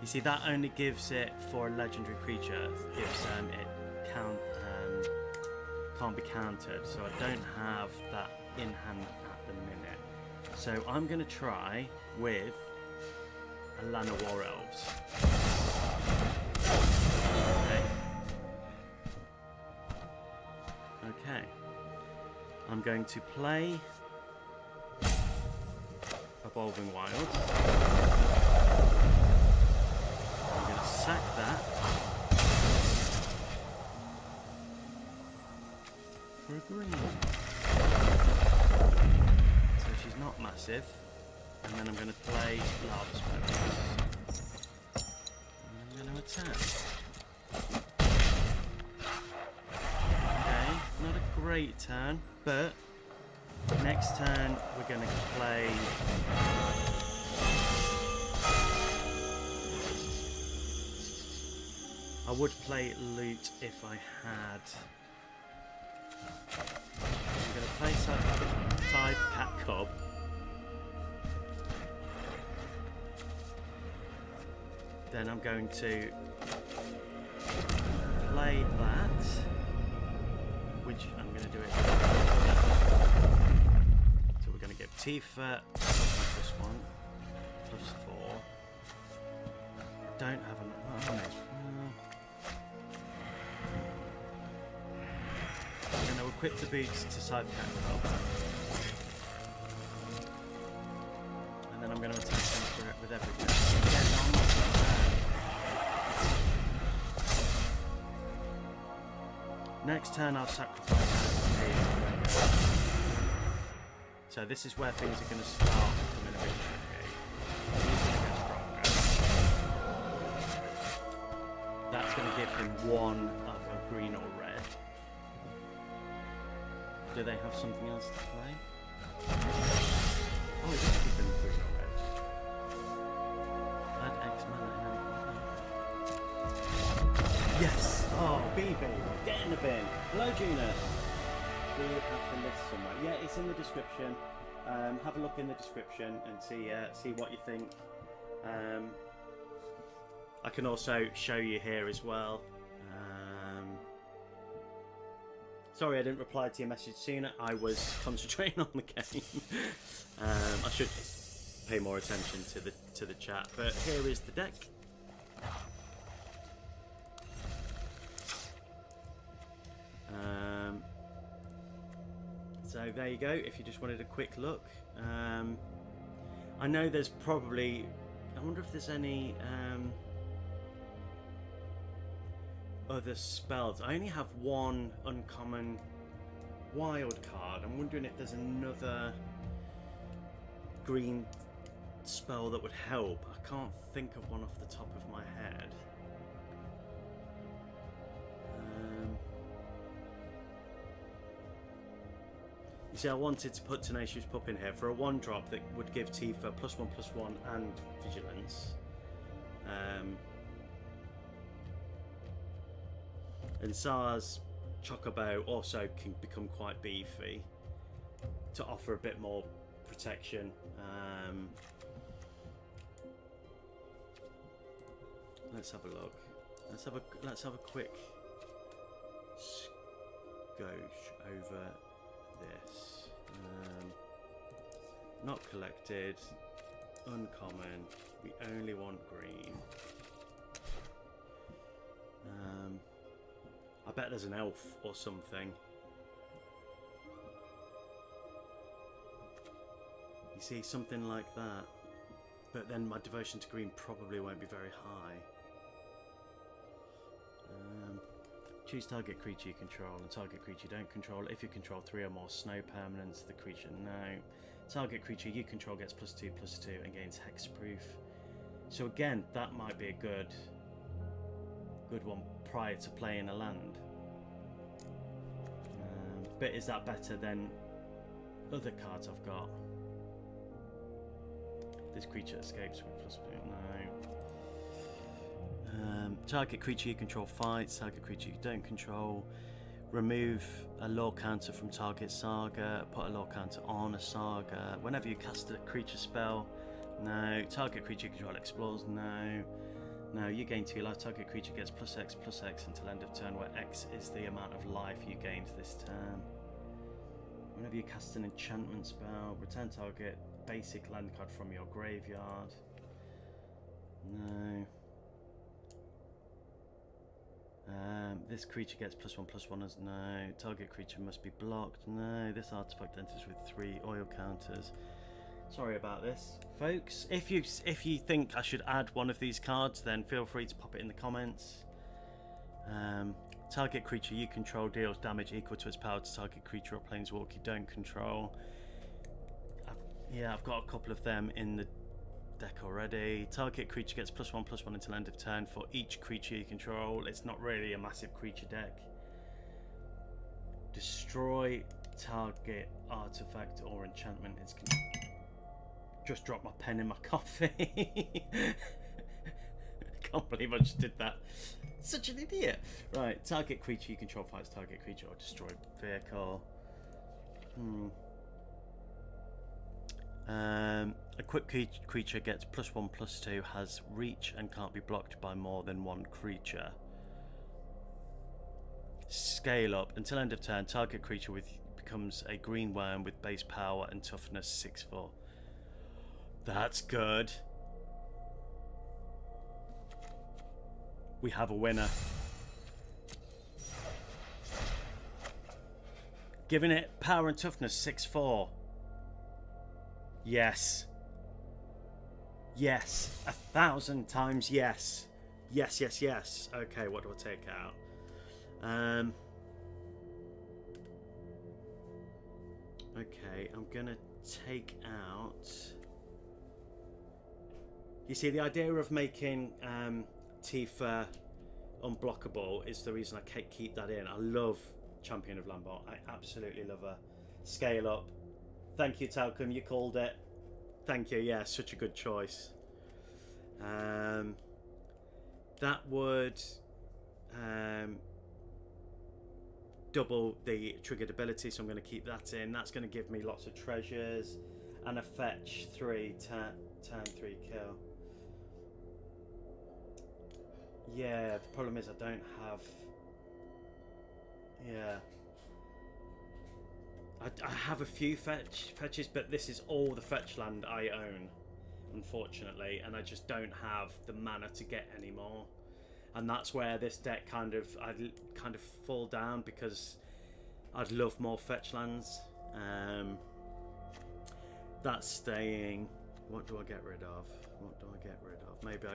You see, that only gives it for a legendary creature. Gives it can't be countered. So I don't have that in hand at the minute. So I'm gonna try with a Lana War Elves. Okay, I'm going to play Evolving Wilds. I'm going to sack that for a green. So she's not massive. And then I'm going to play Lava Spells. And I'm going to attack. Not a great turn, but next turn we're going to play I would play Loot if I had. I'm going to play Side Cat Cub. Then I'm going to play that, which I'm going to do it. So we're going to give Tifa +1, +4. I don't have an. Oh, no. I'm going to equip the boots to Side Cat Cub. And then I'm going to attack them with everything. Next turn I'll sacrifice a. So this is where things are going to start becoming a bit tricky. He's going to get stronger. That's going to give him 1 of a green or red. Do they have something else to play? Oh, it does give him green or red. Add X mana in any. Yes! Stevie, get in the bin. Hello, Gina. We have the list somewhere. Yeah, it's in the description. Have a look in the description and see what you think. I can also show you here as well. Sorry I didn't reply to your message sooner. I was concentrating on the game. I should pay more attention to the chat. But here is the deck. So there you go, if you just wanted a quick look. I know there's probably... I wonder if there's any other spells. I only have one uncommon wild card. I'm wondering if there's another green spell that would help. I can't think of one off the top of my head. You see, I wanted to put Tenacious Pup in here for a 1-drop that would give Tifa +1/+1 and Vigilance. And Sar's Chocobo also can become quite beefy to offer a bit more protection. Let's have a look. Let's have a quick skosh over this. Not collected, uncommon, we only want green. I bet there's an elf or something. You see, something like that. But then my devotion to green probably won't be very high. Choose target creature you control and target creature you don't control. If you control 3 or more snow permanents, the creature no. Target creature you control gets +2/+2 and gains hexproof. So again, that might be a good one prior to playing a land. But is that better than other cards I've got? This creature escapes with +2. No. Target creature you control fights. Target creature you don't control. Remove a lore counter from target saga. Put a lore counter on a saga. Whenever you cast a creature spell. No. Target creature you control explores. No. No. You gain 2 life. Target creature gets +X/+X until end of turn, where X is the amount of life you gained this turn. Whenever you cast an enchantment spell, return target basic land card from your graveyard. No. This creature gets +1/+1 as no. Target creature must be blocked. No. This artifact enters with 3 oil counters. Sorry about this, folks. If you think I should add one of these cards, then feel free to pop it in the comments. Target creature you control deals damage equal to its power to target creature or planeswalker you don't control. I've got a couple of them in the deck already. Target creature gets +1/+1 until end of turn for each creature you control. It's not really a massive creature deck. Destroy target artifact or enchantment. It's just dropped my pen in my coffee. Can't believe I just did that. Such an idiot. Right, target creature you control fights target creature or destroy vehicle. Equipped creature gets +1/+2, has reach and can't be blocked by more than one creature. Scale up until end of turn. Target creature becomes a green worm with base power and toughness 6/4. That's good. We have a winner. Giving it power and toughness 6/4. Yes. Yes. 1,000 times yes. Yes, yes, yes. Okay, what do I take out? Okay, I'm gonna take out... You see, the idea of making Tifa unblockable is the reason I keep that in. I love Champion of Lambert. I absolutely love her. Scale up. Thank you, Talcum. You called it. Thank you. Yeah, such a good choice. That would double the triggered ability, so I'm going to keep that in. That's going to give me lots of treasures and a fetch 3 turn 3 kill. Yeah, the problem is I don't have... Yeah. I have a few fetches, but this is all the fetch land I own, unfortunately, and I just don't have the mana to get any more. And that's where this deck I'd kind of fall down, because I'd love more fetch lands. That's staying. What do I get rid of? What do I get rid of? Maybe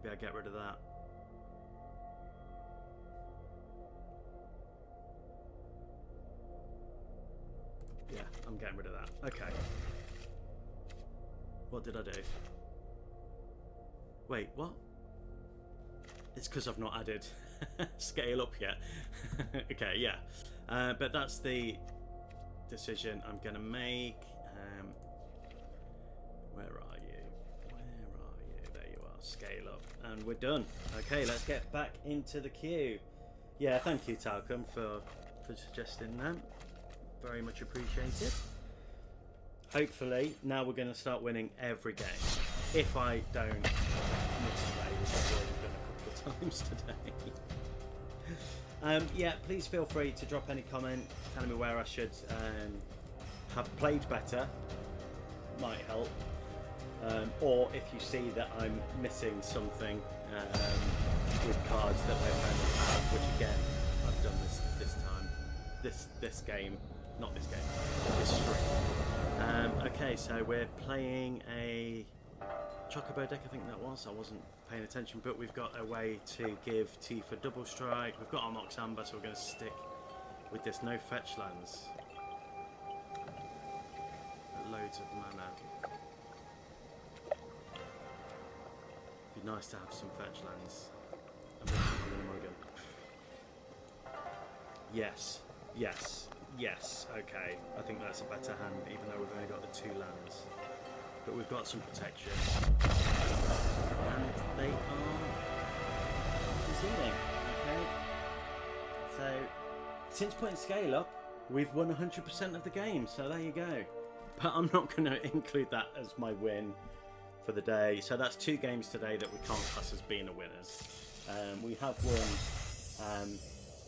I get rid of that. Yeah, I'm getting rid of that. Okay. What did I do? Wait, what? It's because I've not added scale up yet. Okay, yeah. But that's the decision I'm going to make. Where are you? Where are you? There you are. Scale up. And we're done. Okay, let's get back into the queue. Yeah, thank you, Talcum, for suggesting that. Very much appreciated. Hopefully, now we're going to start winning every game. If I don't miss today, which I've already done a couple of times today. Yeah, please feel free to drop any comment telling me where I should have played better. Might help. Or if you see that I'm missing something with cards that we're going to have, which again, I've done this time. This game. Not this game, this stream. Okay, so we're playing a Chocobo deck, I think that was. I wasn't paying attention, but we've got a way to give Tifa double strike. We've got our Mox Amber, so we're going to stick with this. No fetch lands. Loads of mana. Be nice to have some fetch lands. Yes, yes. Yes, okay. I think that's a better hand, even though we've only got the 2 lands. But we've got some protection. And they are conceding. Okay. So, since putting scale up, we've won 100% of the game. So there you go. But I'm not going to include that as my win for the day. So that's 2 games today that we can't class as being a winners. We have won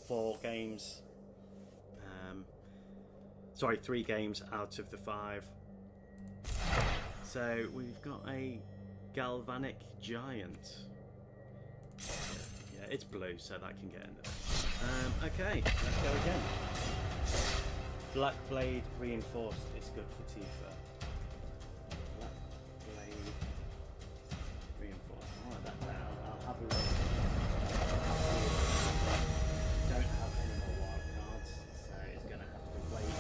4 games. Sorry, 3 games out of the 5. So we've got a Galvanic Giant. Yeah, it's blue, so that can get in there. Okay, let's go again. Black Blade Reinforced is good for Tifa. Black Blade Reinforced. I'll write that down. I'll have a look. Don't have any more wild cards, so it's going to have to wait.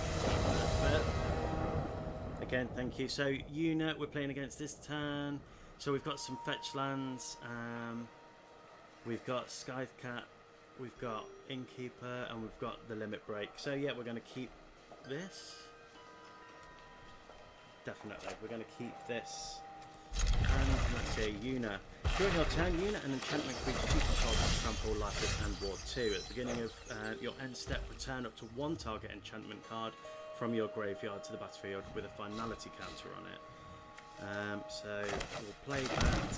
Again, thank you. So, unit, we're playing against this turn. So we've got some fetch lands. We've got Scythecat. We've got Innkeeper, and we've got the Limit Break. So yeah, we're going to keep this. Definitely, we're going to keep this. And let's see, Una. During your turn, Una, an enchantment creature you control has trample, lifeless, and ward 2. At the beginning of your end step, return up to 1 target enchantment card from your graveyard to the battlefield with a finality counter on it. So we'll play that.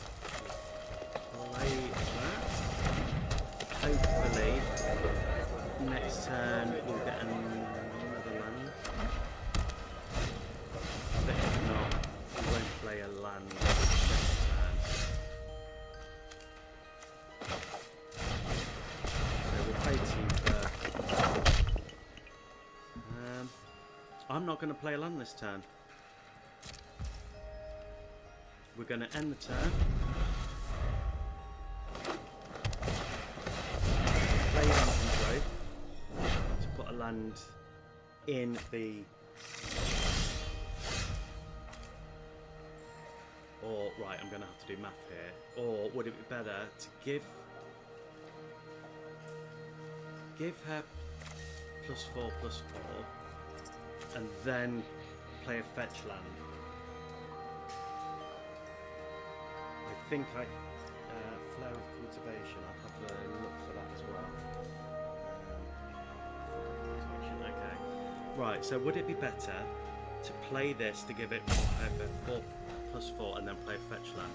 Hopefully, next turn we'll get another land. But if not, we won't play a land next turn. So we'll play Tifa. I'm not going to play a land this turn. We're going to end the turn. Play land control to put a land in the... Or, right, I'm going to have to do math here. Or would it be better to give her +4/+4 and then play a fetch land? I think Flower of Cultivation, I'll have a look for that as well. Right, so would it be better to play this to give it 4+4 and then play fetch land?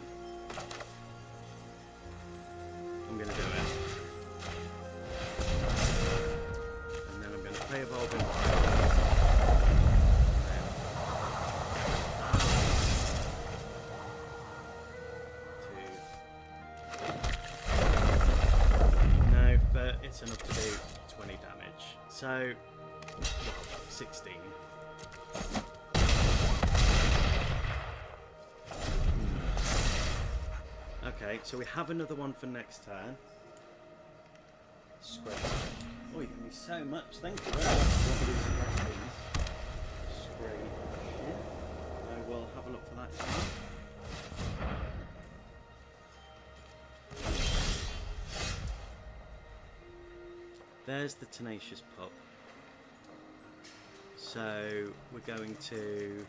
I'm going to do it. And then I'm going to play Evolving Wild. No, but it's enough to do 20 damage. So, well, 16. Okay, so we have another one for next turn. Scrape. Oh, you give me so much. Thank you very much for all these suggestions. Scrape. Yeah. I will have a look for that as well. There's the Tenacious Pup. So we're going to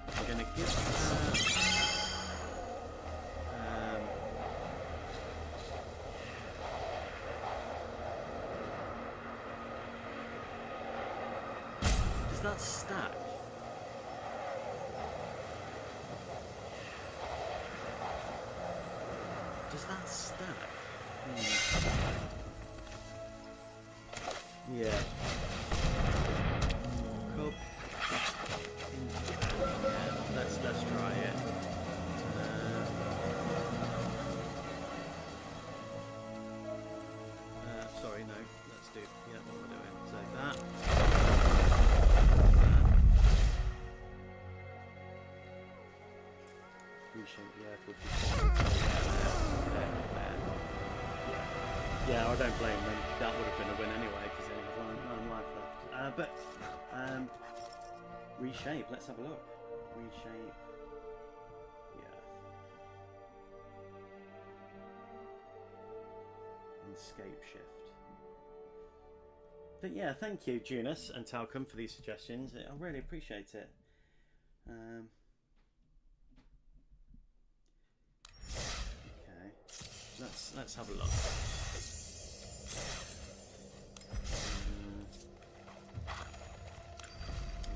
I'm going to give her does that stack? Does that stack? Yeah. Cool. Yeah, let's try it. Sorry, no. Let's do what we're doing. So that. Reshape the earth would be yeah, I don't blame them. That would have been a win anyway because they had 9 life left. But reshape. Let's have a look. Reshape the earth. And scape shift. But yeah, thank you, Junus and Talcum, for these suggestions. I really appreciate it. Okay, let's have a look.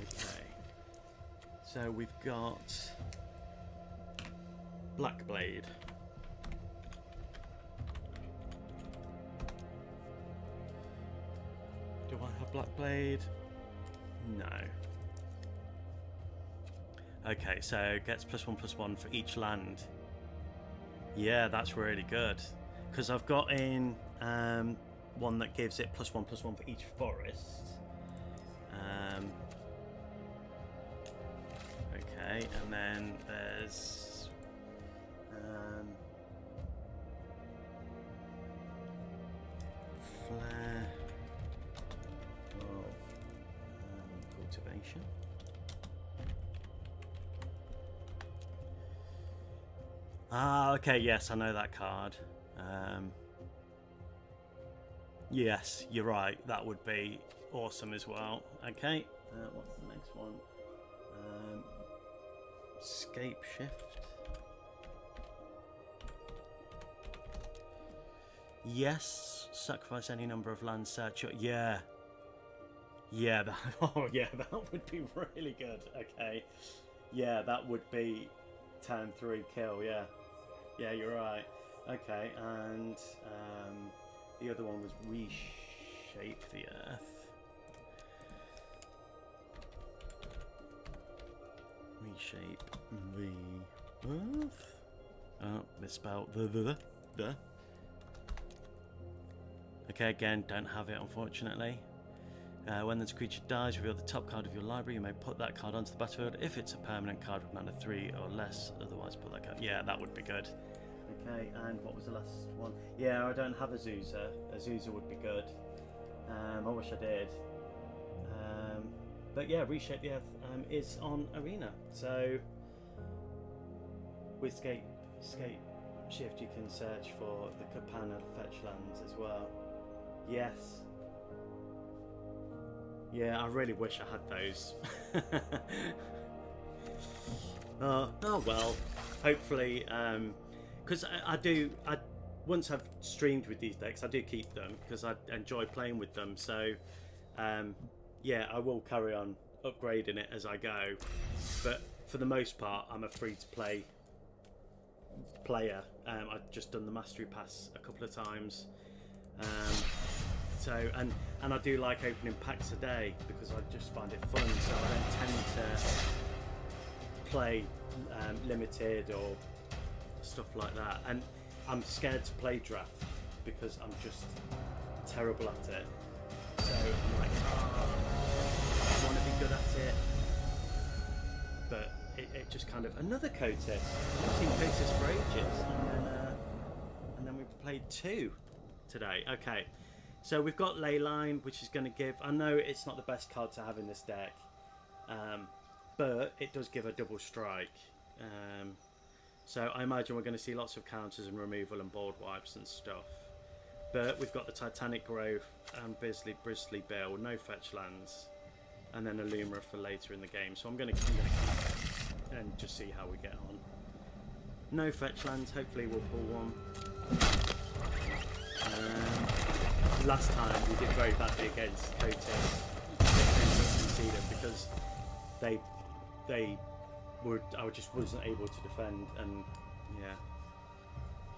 Okay, so we've got Blackblade. Do I have Blackblade? No. Okay, so gets +1/+1 for each land. Yeah, that's really good. Because I've got in one that gives it +1/+1 for each forest. Okay, and then there's Flare of Cultivation. Ah, okay, yes, I know that card. Yes, you're right, that would be awesome as well. Okay, what's the next one? Scape Shift. Yes, sacrifice any number of land search. Yeah. Yeah, that, oh yeah, that would be really good. Okay. Yeah, that would be turn 3 kill, yeah. Yeah, you're right. Okay, and the other one was reshape the earth. Reshape the earth. Oh, misspelled the. Okay, again, don't have it, unfortunately. When this creature dies, reveal the top card of your library. You may put that card onto the battlefield if it's a permanent card with mana 3 or less. Otherwise, put that card. Yeah, that would be good. Okay, and what was the last one? Yeah, I don't have Azusa. Azusa would be good. I wish I did. But yeah, Reshape the Earth is on Arena. So with Scape Shift, you can search for the Kapana fetch lands as well. Yes. Yeah, I really wish I had those. Oh well. Hopefully, because once I've streamed with these decks, I do keep them because I enjoy playing with them. So, yeah, I will carry on upgrading it as I go. But for the most part, I'm a free-to-play player. I've just done the Mastery Pass a couple of times. And I do like opening packs a day because I just find it fun. So I don't tend to play limited or stuff like that. And I'm scared to play draft because I'm just terrible at it. So I'm like, I want to be good at it. But it just kind of... Another Cotis. I've seen Cotis for ages. And then we've played 2 today. Okay. So we've got Leyline, which is going to give... I know it's not the best card to have in this deck. But it does give a double strike. So I imagine we're going to see lots of counters and removal and board wipes and stuff. But we've got the Titanic Grove and Bristly Bill, no fetch lands, and then a Lumira for later in the game. So I'm going to keep it and just see how we get on. No fetch lands, hopefully we'll pull one. Last time we did very badly against Cotis because they were, I just wasn't able to defend, and yeah.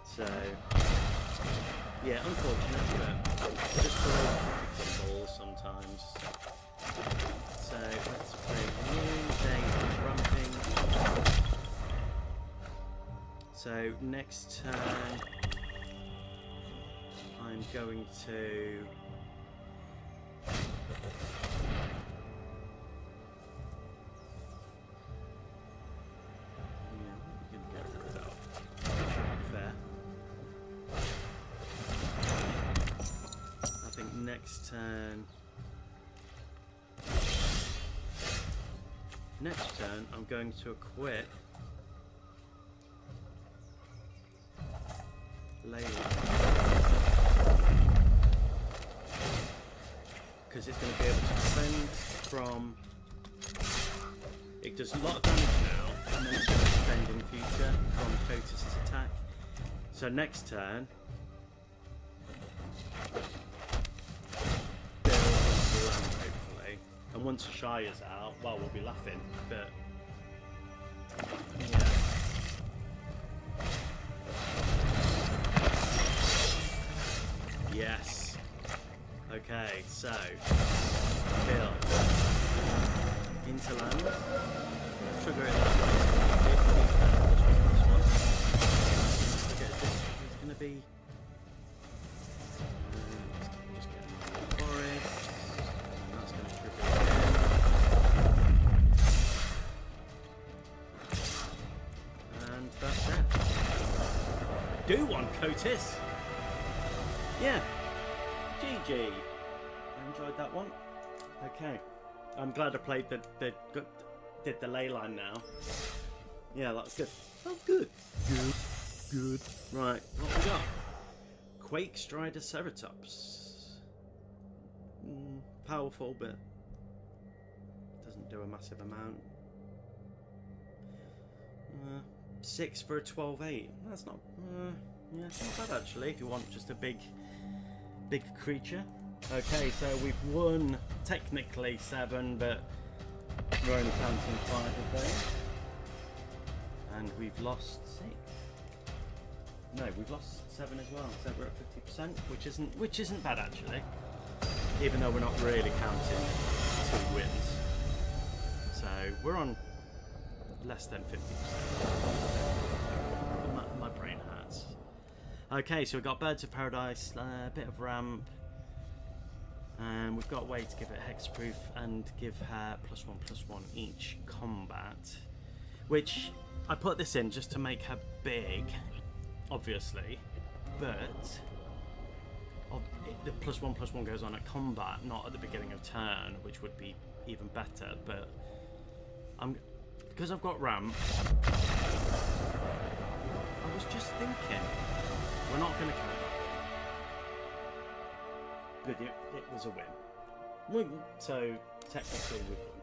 So yeah, unfortunate, but just the way football sometimes. So let's play Ramping. So next turn I'm going to next turn I'm going to equip Leyline because it's going to be able to defend from... It does a lot of damage now and then it's going to defend in future from Cotis' attack. So next turn and once Ashaya's out, well, we'll be laughing, but yeah. Yes. Okay, so build into land. Trigger it. Okay, this is going to be. Just get the forest. That's going to trigger it. And that's it. Do one, Cotis. Yeah. GG. I enjoyed that one. Okay. I'm glad I played did the Leyline now. Yeah, that was good. That was good. Good. Right, what we got? Quake Strider Ceratops. Powerful, but doesn't do a massive amount. 6 for a 12/8. That's not. Yeah, it's not bad actually. If you want just a big creature. Okay, so we've won technically 7, but we're only counting 5 of those. And we've lost 6. No, we've lost 7 as well. So we're at 50%, which isn't bad actually. Even though we're not really counting 2 wins. So we're on less than 50%. My brain hurts. Okay, so we've got Birds of Paradise, a bit of ramp. And we've got a way to give it hexproof and give her +1/+1 each combat. Which, I put this in just to make her big, obviously. But the +1/+1 goes on at combat, not at the beginning of turn, which would be even better. But because I've got ramp, I was just thinking, we're not going to count. But it was a win. So technically we won.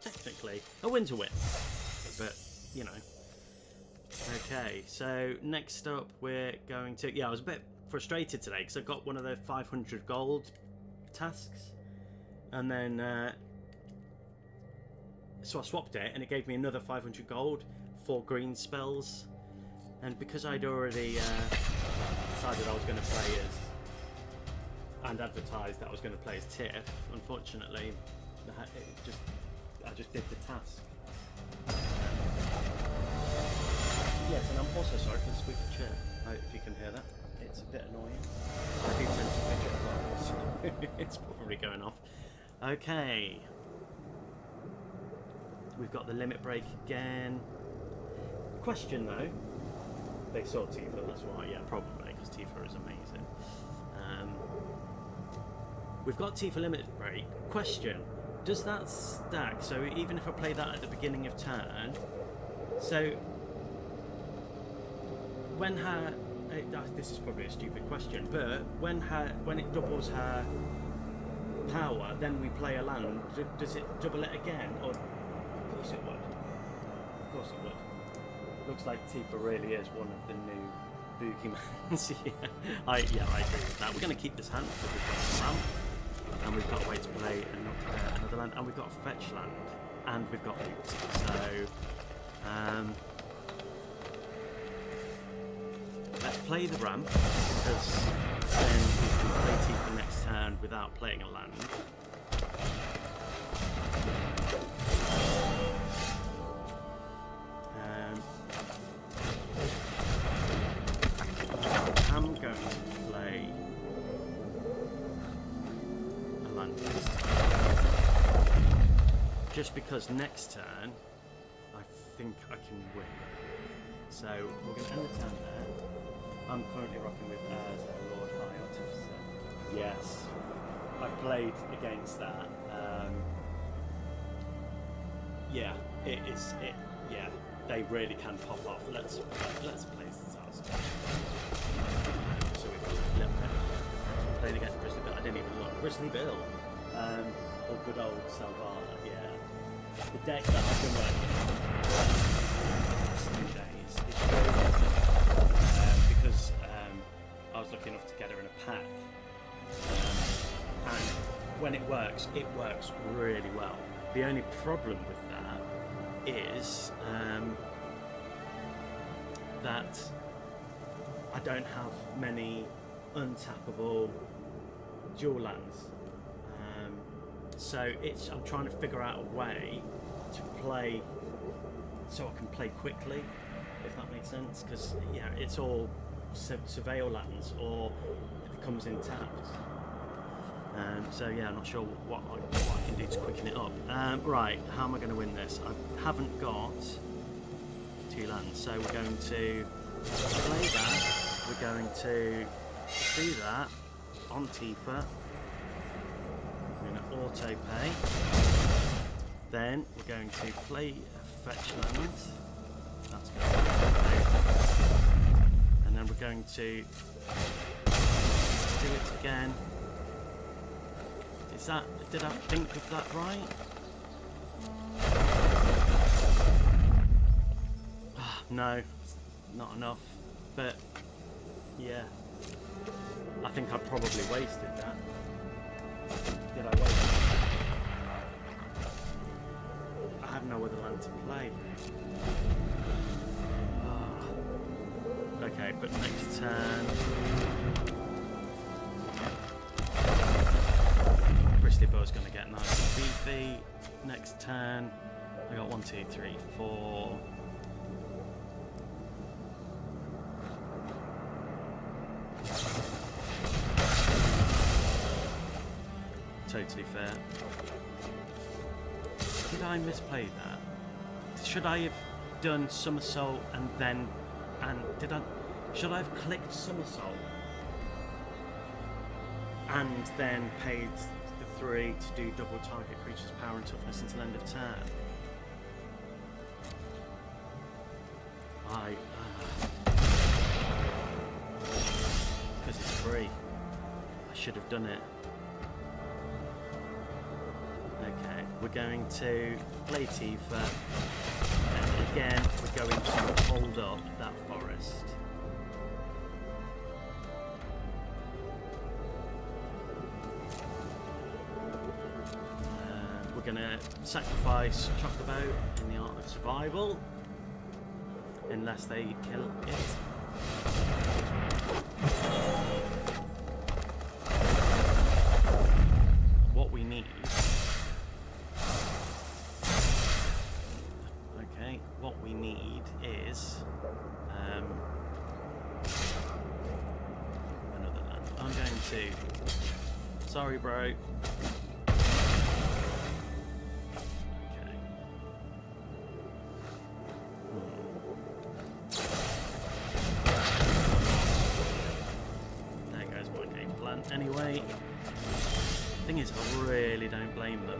Technically, a win's a win. but you know. Okay, so next up we're going to... Yeah, I was a bit frustrated today because I got one of the 500 gold tasks, and then so I swapped it and it gave me another 500 gold for green spells, and because I'd already decided I was going to play as and advertised that I was going to play as Tiff, unfortunately I just did the task. Yes, and I'm also sorry for the squeaky chair, if you can hear that. It's a bit annoying. I do tend to fidget a lot, so it's probably going off. Okay. We've got the limit break again. Question though. They saw Tifa, that's why. Yeah, probably, because Tifa is amazing. We've got Tifa limit break. Question. Does that stack? So even if I play that at the beginning of turn, so when her, this is probably a stupid question, but when it doubles her power, then we play a land. Does it double it again? Or of course it would. Of course it would. Looks like Tifa really is one of the new boogiemans. I agree with that. We're going to keep this hand because we've got a ramp, and we've got a way to play another land, and we've got a fetch land, and we've got loot. So let's play the ramp, because then we can play Tifa next turn without playing a land. I'm going to play a land this time, just because next turn I think I can win. So we're going to end the turn there. I'm currently rocking with Lord High Artificer. Yes, I've played against that. Yeah, it is. Yeah, they really can pop off. Let's play Disaster. So we've got a little bit. Played against Bristly Bill. I didn't even look. Bristly Bill. Or good old Salvada. Yeah. The deck that I've been working on days is really because I was lucky enough to get her in a pack, and when it works really well. The only problem with that is that I don't have many untappable dual lands, so I'm trying to figure out a way to play so I can play quickly, if that makes sense, because yeah, it's all surveil lands or it comes in tapped. So yeah, I'm not sure what I can do to quicken it up. Right, how am I going to win this? I haven't got 2 lands, so we're going to play that. We're going to do that on Tifa. We're going to auto pay. Then we're going to play a fetch land. That's going to be, and then we're going to do it again. Is that, did I think of that right? No, not enough. But yeah, I think I probably wasted that. Did I waste it? I have no other land to play. Okay, but next turn Bristly Bill's going to get nice and beefy. Next turn I got 1, 2, 3, 4. Totally fair. Did I misplay that? Should I have done somersault should I have clicked somersault and then paid the 3 to do double target creature's power and toughness until end of turn? Because it's free. I should have done it. Okay, we're going to play Tifa, and again, we're going to hold up that forest. We're going to sacrifice Chocobo in the Art of Survival, unless they kill it. What we need... Okay, what we need is... another land. I'm going to... Sorry, bro. Anyway, thing is, I really don't blame them.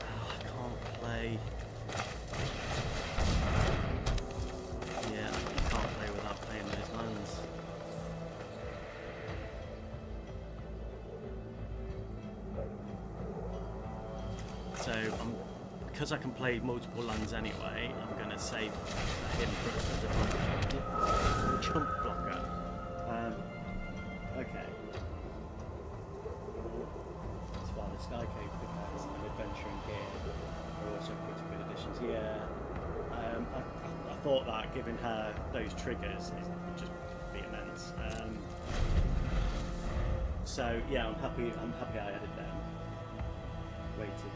I can't play. Yeah, I can't play without playing those lands. So, because I can play multiple lands anyway, I'm going to save him for a jump blocker. Okay. That's fine. The Sky Cave Pickaxe and Adventuring Gear are also pretty good additions. Yeah. I thought that giving her those triggers would just be immense. So yeah, I'm happy I added them. Waited.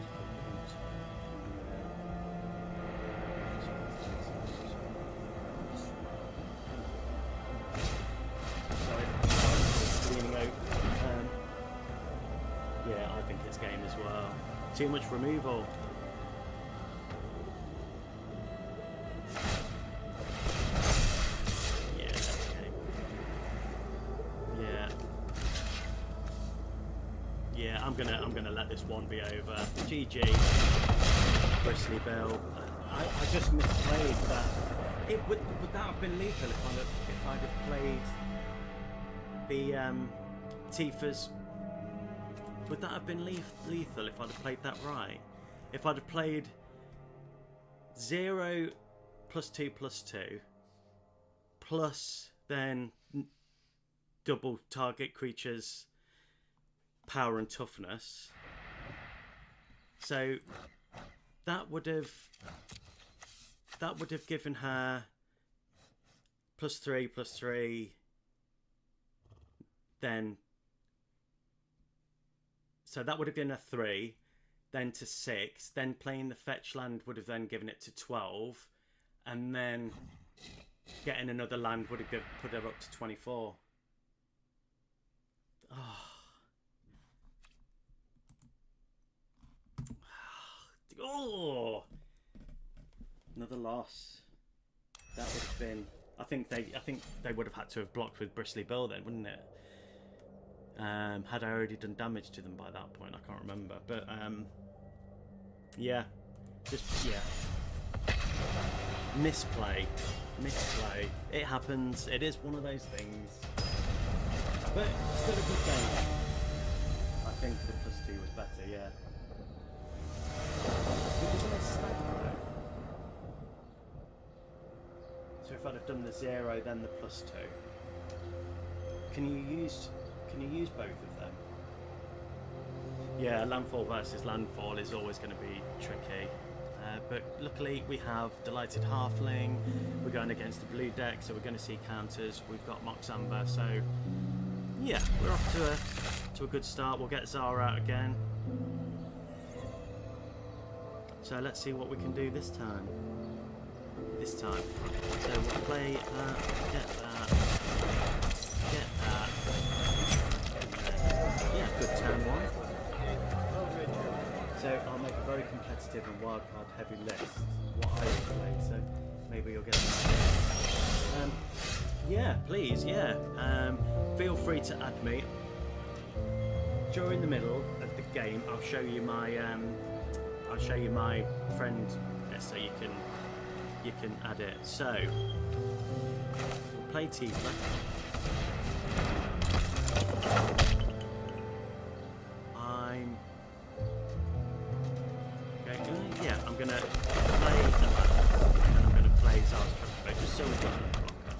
Yeah, I think it's game as well. Too much removal. Yeah, okay. Yeah, I'm gonna let this one be over. GG. Bristly Bill. I just misplayed that. Would that have been lethal if I'd have played the Tifa's? Would that have been lethal if I'd have played that right? If I'd have played 0 +2/+2 plus then double target creatures power and toughness, so that would have given her +3/+3, then so that would have been a 3, then to 6, then playing the fetch land would have then given it to 12, and then getting another land would have put her up to 24. Oh, another loss. That would have been. I think they would have had to have blocked with Bristly Bill then, wouldn't it? Had I already done damage to them by that point? I can't remember, but yeah, misplay. It happens. It is one of those things, but still a good game. I think the +2 was better. Yeah. So if I'd have done the 0, then the +2. Can you use both of them? Yeah, landfall versus landfall is always going to be tricky. But luckily we have Delighted Halfling. We're going against the blue deck, so we're going to see counters. We've got Mox Amber, so yeah, we're off to a good start. We'll get Zara out again. So let's see what we can do this time. So we'll play that, get that. Yeah, good turn 1. So I'll make a very competitive and wildcard heavy list, what I would play, so maybe you'll get that. Yeah, please, yeah. Feel free to add me. During the middle of the game, I'll show you my friend, so you can you can add it. So we'll play Tifa. I'm gonna play the and then I'm gonna play Zara's Chocobo, just so we've got a blocker.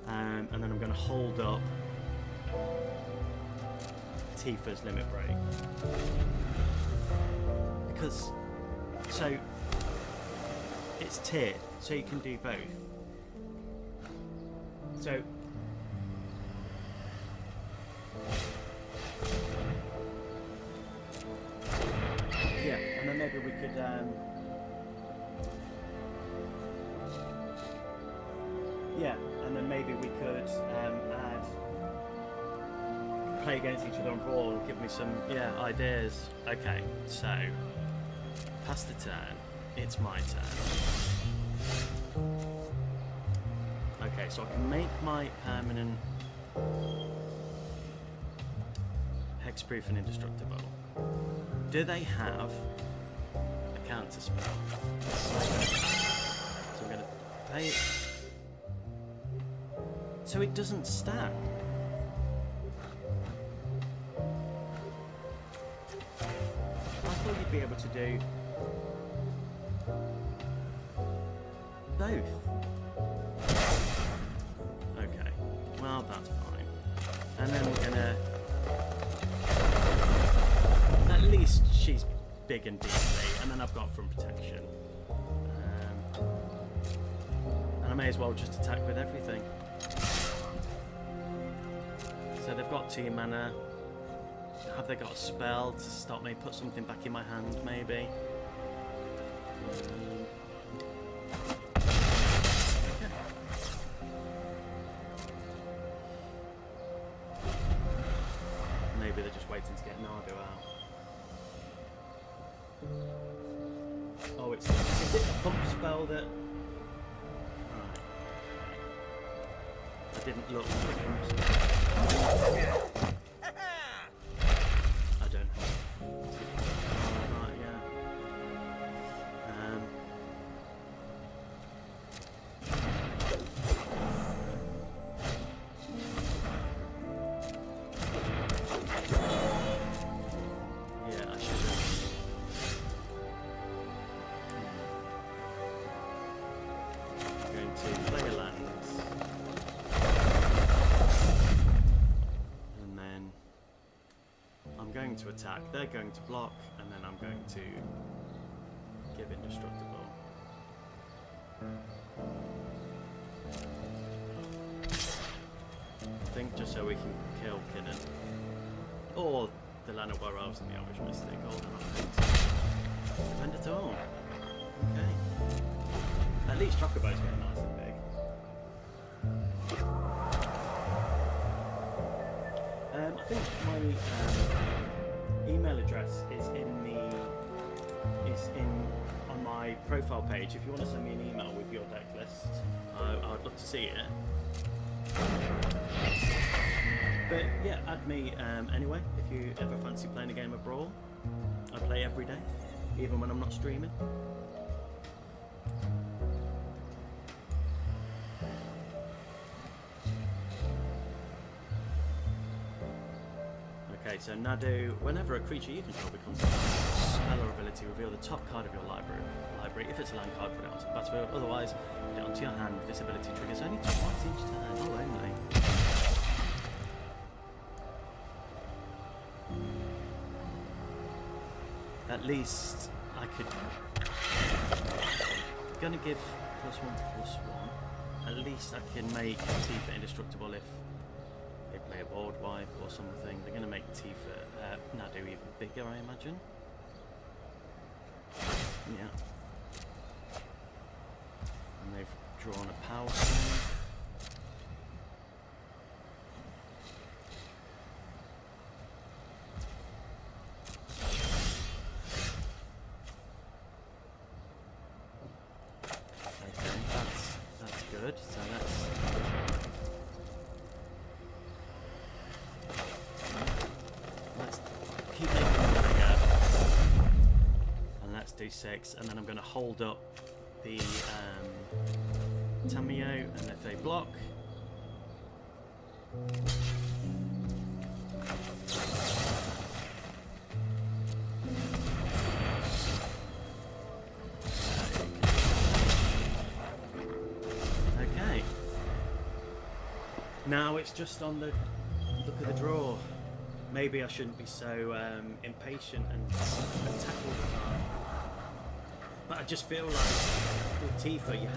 And then I'm gonna hold up Tifa's Limit Break. Because so it's tiered, so you can do both. So yeah, and then maybe we could add play against each other on Brawl and give me some ideas. Okay, so pass the turn. It's my turn. Okay, so I can make my permanent hexproof and indestructible. Do they have a counter spell? So I'm going to pay it. So it doesn't stack. I thought you'd be able to do both. Okay, well that's fine. And then we're gonna... At least she's big and beastly, and then I've got from protection. And I may as well just attack with everything. So they've got 2 mana. Have they got a spell to stop me? Put something back in my hand, maybe? Maybe they're just waiting to get Nardo out. Oh, is it a pump spell that... Right. I didn't look for the pump spell. I don't know. Right, yeah. Yeah, I should have. I'm going to play a land. I'm going to attack, they're going to block, and then I'm going to give indestructible. I think just so we can kill Kinnan. Or the Llanowar Elves and the Elvish Mystic, or they're not going to defend at all. Okay. At least Chocobo's getting nice and big. I think my email address is on my profile page. If you want to send me an email with your deck list, I'd love to see it. But yeah, add me anyway if you ever fancy playing a game of Brawl. I play every day, even when I'm not streaming. Okay, so Nadu, whenever a creature you control becomes a spell or ability, reveal the top card of your library. If it's a land card, put it onto the battlefield. Otherwise, put it onto your hand. This ability triggers only twice each turn. Oh, only. At least I could... I'm gonna give +1/+1. At least I can make Tifa indestructible if they play a board wipe or something. They're gonna make Tifa Nadu even bigger, I imagine. Yeah. And they've drawn a power stone. Good, so let's keep making them bigger, and let's do 6, and then I'm going to hold up the Tamio, and if they block, okay. Now it's just on the look of the draw. Maybe I shouldn't be so impatient and attack all the time. But I just feel like with Tifa, you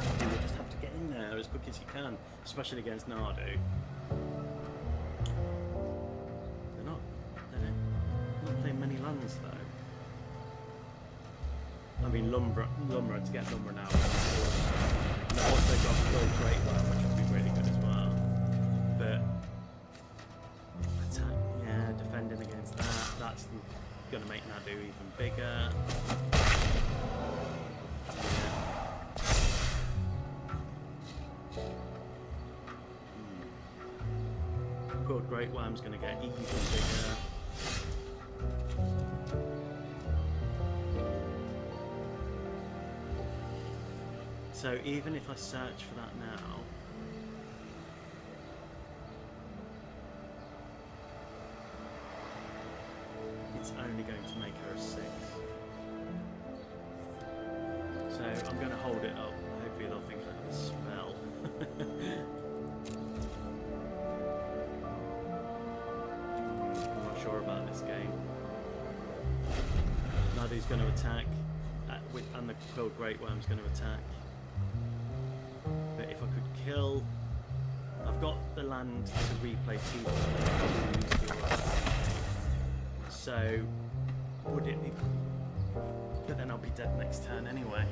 just have to get in there as quick as you can, especially against Nardu. They're not playing many lands though. I mean, Lumbra to get Lumbra now. And they've also got Gold Great One, which would be really good as well. But attack, yeah, defending against that's going to make Nadu even bigger. Quilled Great Worm's going to get even bigger. So even if I search for that now, it's only going to make her a 6. So I'm going to hold it up. Hopefully they'll think I have a spell. I'm not sure about this game. Nadu's going to attack, and the Quilled Great Worm's going to attack. But if I could kill, I've got the land to replay Tifa. So would it be? But then I'll be dead next turn anyway.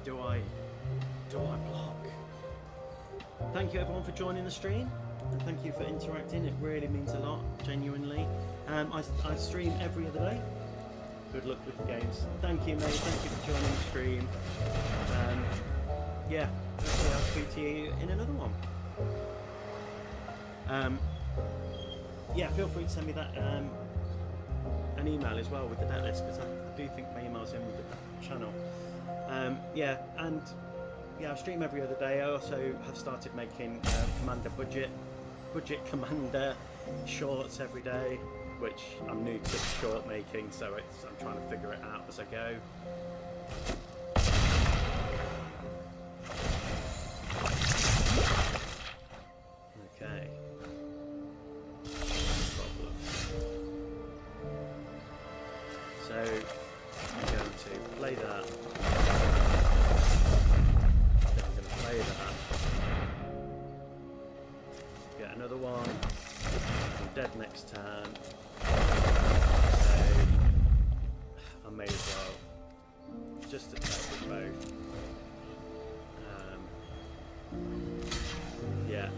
Do I block? Thank you everyone for joining the stream, and thank you for interacting. It really means a lot, genuinely. I stream every other day. Good luck with the games. Thank you, mate. Thank you for joining the stream. Yeah, hopefully I'll speak to you in another one. Yeah, feel free to send me that an email as well with the decklist, because I do think my email's in with the channel. Yeah, and yeah, I stream every other day. I also have started making Commander budget Commander shorts every day, which I'm new to short making, so I'm trying to figure it out as I go. Okay. No problem. So I'm going to play that. Then I'm going to play that. Get another one. I'm dead next turn. So I may as well just attack with both. Yeah.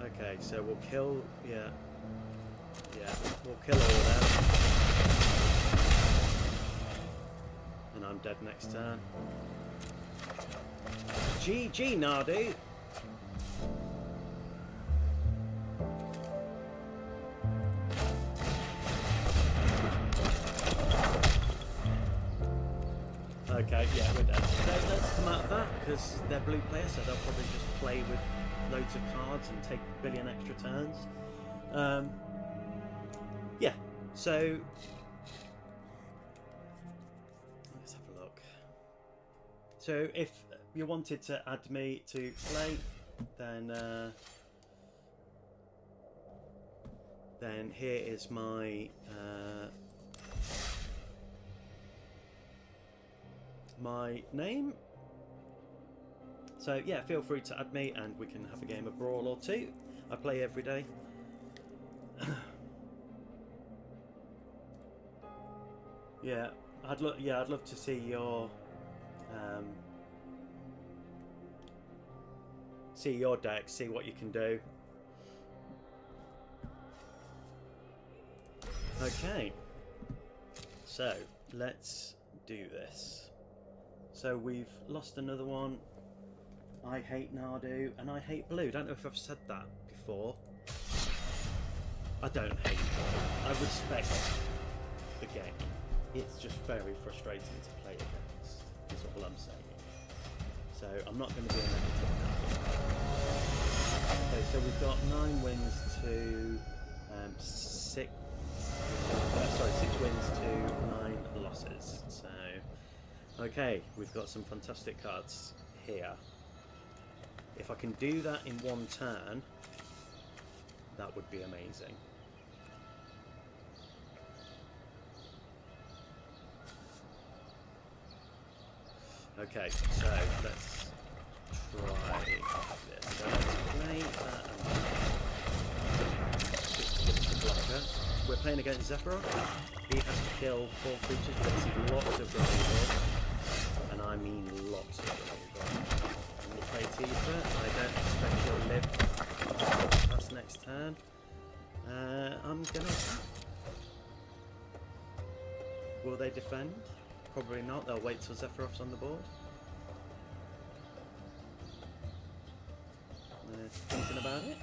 Okay, so we'll kill, yeah, we'll kill all of them. And I'm dead next turn. GG, Nardu! Okay, yeah, we're dead. So let's come out of that, because they're blue players, so they'll probably just play with loads of cards and take a billion extra turns. Yeah, so let's have a look. So if you wanted to add me to play, then here is my my name. So yeah, feel free to add me and we can have a game of Brawl or two. I play every day. Yeah, I'd love to see your deck, see what you can do. Okay, so let's do this. So we've lost another one. I hate Nardu and I hate blue. Don't know if I've said that before. I don't hate blue. I respect the game. It's just very frustrating to play against, is all I'm saying. So I'm not going to be a negative now. Okay, so we've got 9 wins to 6 wins to 9 losses. So, okay, we've got some fantastic cards here. If I can do that in one turn, that would be amazing. Okay, so let's try this. So let's play that and the blocker. We're playing against Zephyros. He has to kill 4 creatures, but he's lots of removal. And I mean lots of removal. When we play Tifa, I don't expect she'll live past next turn. I'm gonna attack. Will they defend? Probably not. They'll wait till Zephyros on the board. They're thinking about it.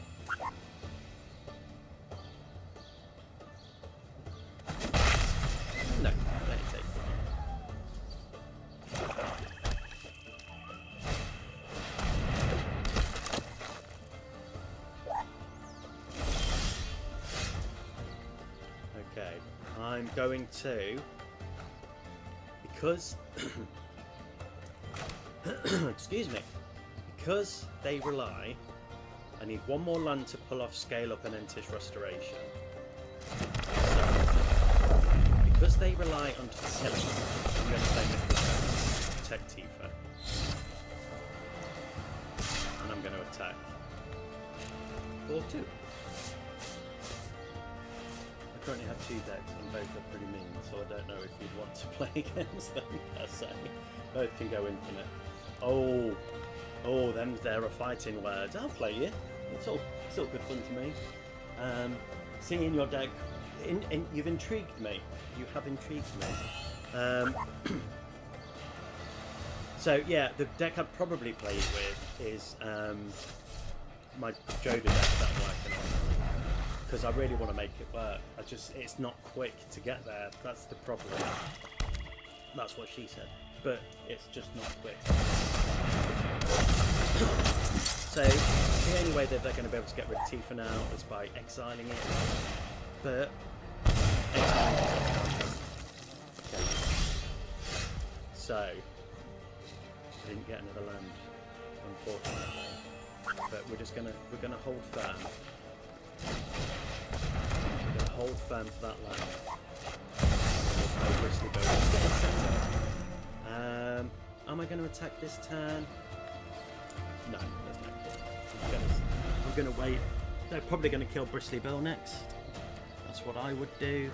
No, they take it. Okay, I'm going to, because excuse me, because they rely, I need one more land to pull off Scale Up and Entish Restoration. So, because they rely on killing, I'm going to play Nicholas to protect Tifa. And I'm going to attack. 4-2. I currently have 2 decks and both are pretty mean, so I don't know if you'd want to play against them per se. Both can go infinite. Oh, they're a fighting words. I'll play you. It's all good fun to me. Seeing your deck, you've intrigued me. You have intrigued me. So yeah, the deck I'd probably play with is my Joda deck that I'm working on, because I really want to make it work. It's not quick to get there. That's the problem. That's what she said. But it's just not quick. So the only way that they're going to be able to get rid of Tifa now is by exiling it. But exiling it. Okay. So I didn't get another land, unfortunately. But we're gonna hold firm. We're gonna hold firm for that land. We'll Bristly am I going to attack this turn? No, there's no point. I'm going to wait. They're probably going to kill Bristly Bill next. That's what I would do.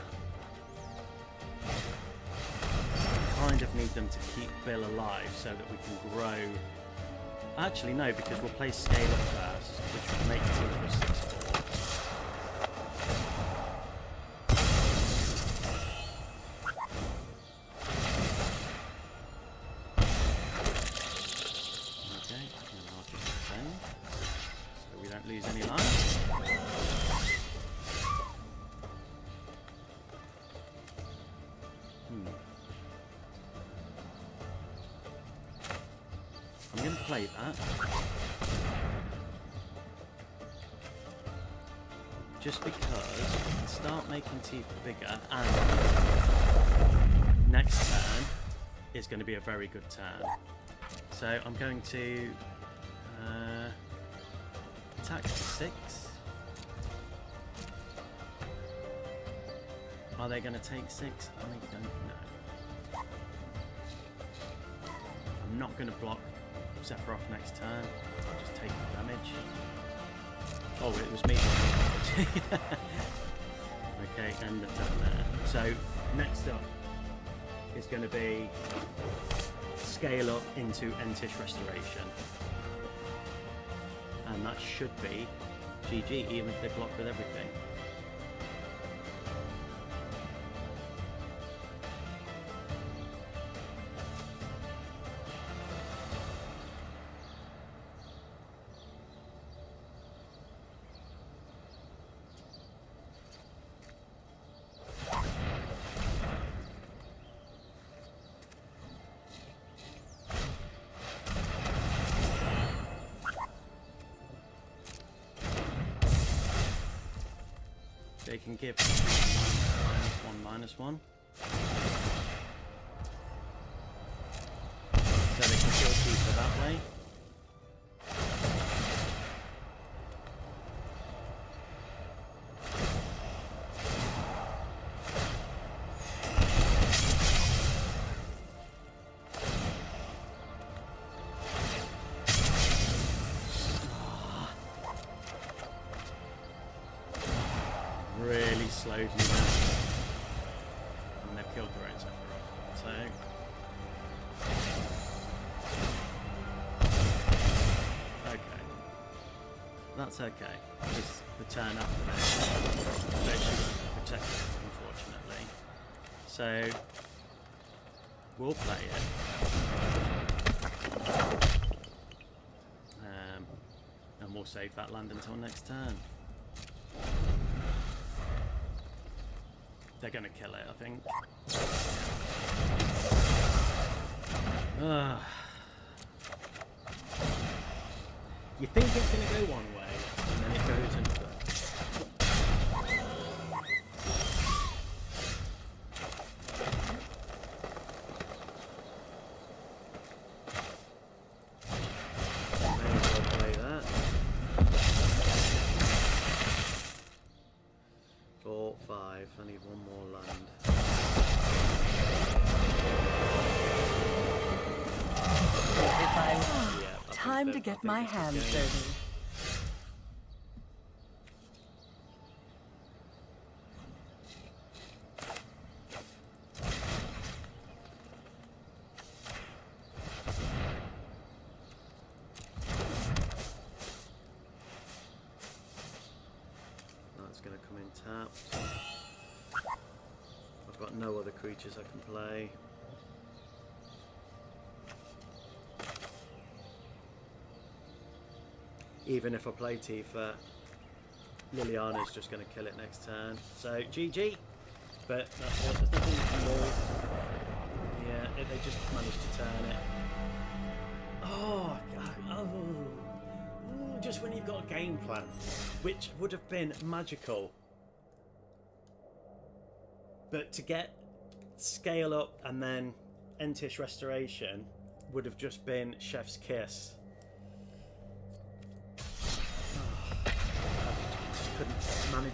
I kind of need them to keep Bill alive so that we can grow. Actually, no, because we'll play Scale Up first, which would make it into a 6-4. Lose any lines. I'm going to play that just because we can start making Tifa bigger, and next turn is going to be a very good turn. So I'm going to attack for 6. Are they going to take 6? I don't know. I'm not going to block Zephyros next turn. I'll just take the damage. Oh, it was me. Okay, and the turn there. So next up is going to be Scale Up into Entish Restoration. And that should be GG, even if they block with everything. They can give -1/-1. So they can kill Tifa that way. Really slowed me down. And they've killed their own Sephiroth. So okay. That's okay. Because the turn after that they should protect it, unfortunately. So we'll play it. And we'll save that land until next turn. They're going to kill it, I think. You think it's going to go one way, and then it goes another. May as well play that. 4, 5. I need one more land. Time to get my hands dirty. That's going to come in tapped. I've got no other creatures I can play. Even if I play Tifa, Liliana's just going to kill it next turn. So GG. But that's it. There's nothing more. Yeah, they just managed to turn it. Oh, God. Oh. Just when you've got a game plan, which would have been magical. But to get scale up and then Entish Restoration would have just been chef's kiss. Couldn't manage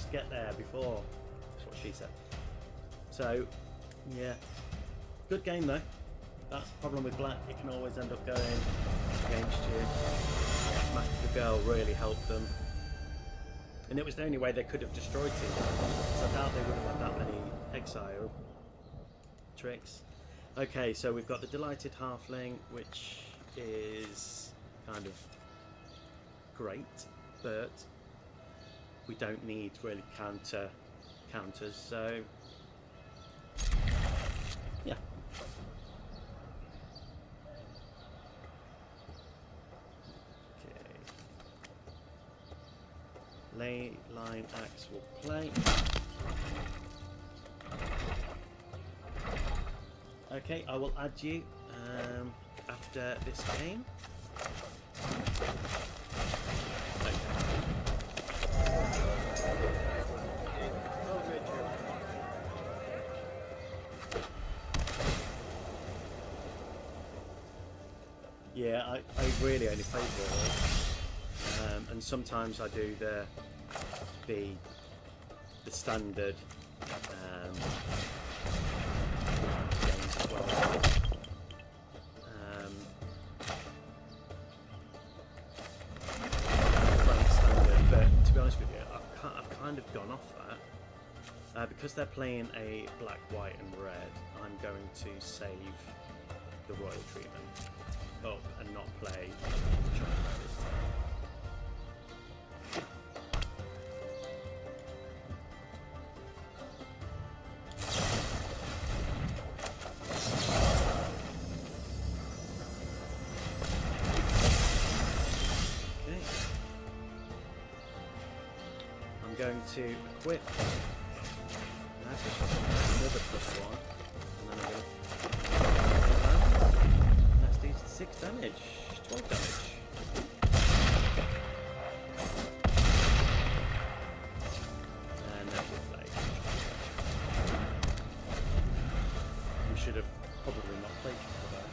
to get there before. That's what she said. So yeah, good game though. That's the problem with black, it can always end up going against you. The girl really helped them, and it was the only way they could have destroyed it. So I doubt they would have had that many exile tricks. Okay, so we've got the Delighted Halfling, which is kind of great, but we don't need really counters, so yeah. Okay. Ley Line Axe will play. Okay, I will add you after this game. Yeah, I really only play Brawl, and sometimes I do the standard games as well. Standard, but to be honest with you, I've kind of gone off that because they're playing a black, white, and red. I'm going to save the royal treatment up and not play chocolate this time. Okay. I'm going to equip another +1, and then I'm going to 6 damage, 12 damage. probably not play Triple though.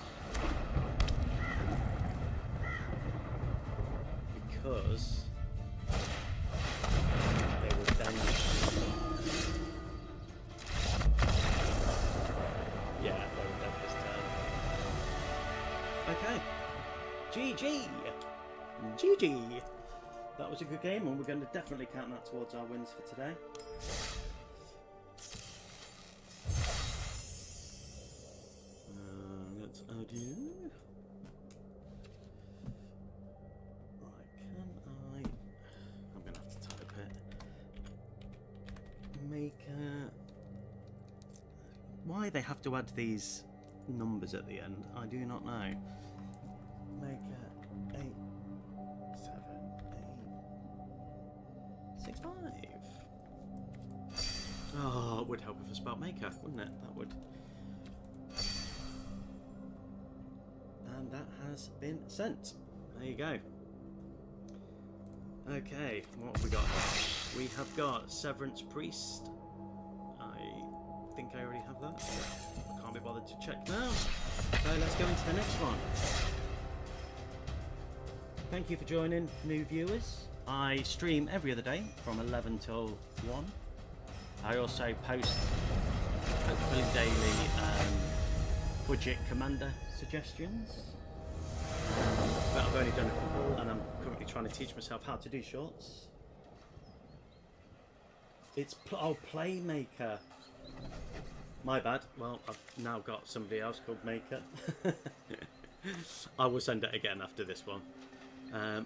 Because they will then. Yeah, they will dead this turn. Okay. GG! GG! That was a good game, and we're going to definitely count that towards our wins for today. Let's add you. Right, can I'm going to have to type it. Why they have to add these numbers at the end, I do not know. Maker 8, 7, 8, 6, 5. Oh, it would help if I spelled maker, wouldn't it? That would. And that has been sent. There you go. Okay, what have we got? We have got Severance Priest. I think I already have that. I can't be bothered to check now. So let's go into the next one. Thank you for joining, new viewers. I stream every other day from 11 till 1. I also post, hopefully daily, budget commander suggestions. But I've only done a couple, and I'm currently trying to teach myself how to do shorts. It's Playmaker. My bad. Well, I've now got somebody else called Maker. I will send it again after this one.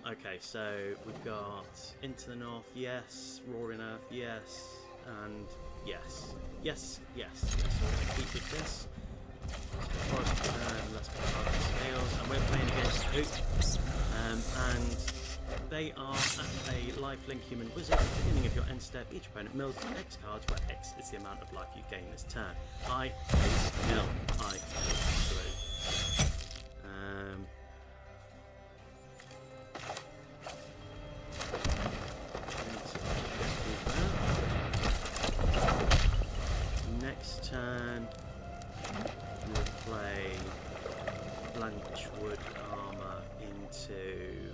Okay, so we've got Into the North, yes. Roaring Earth, yes. And yes. Yes, yes. So we're going to keep with this. Let's put Scales. And we're playing against Hoot. And they are at a lifelink human wizard. At the beginning of your end step, each opponent mills X cards, where X is the amount of life you gain this turn. I face mill. I face through. Next turn, we'll play Blanchwood Armour into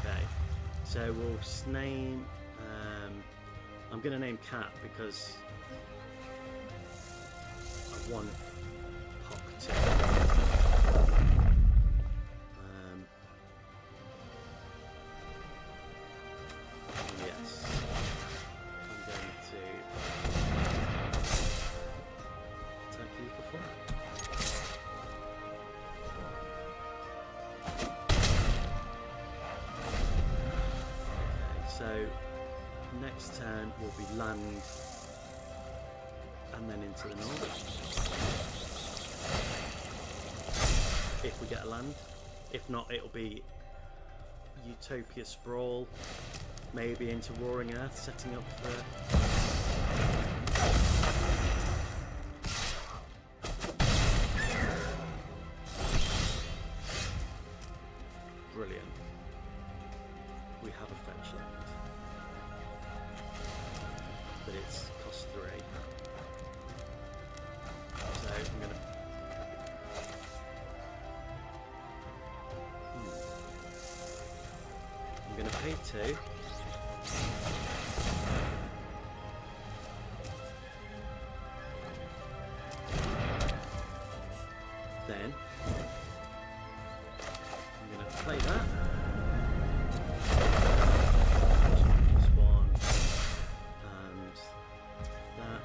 okay, so we'll name I'm going to name Cat because I want Pock to yes, I'm going to attack you for 4. Okay, so next turn will be land and then into the north. If we get a land. If not, it'll be Utopia Sprawl, maybe into Roaring Earth, setting up for brilliant. We have a fetch land. But it's cost 3. So I'm gonna pay 2. Then I'm gonna play that.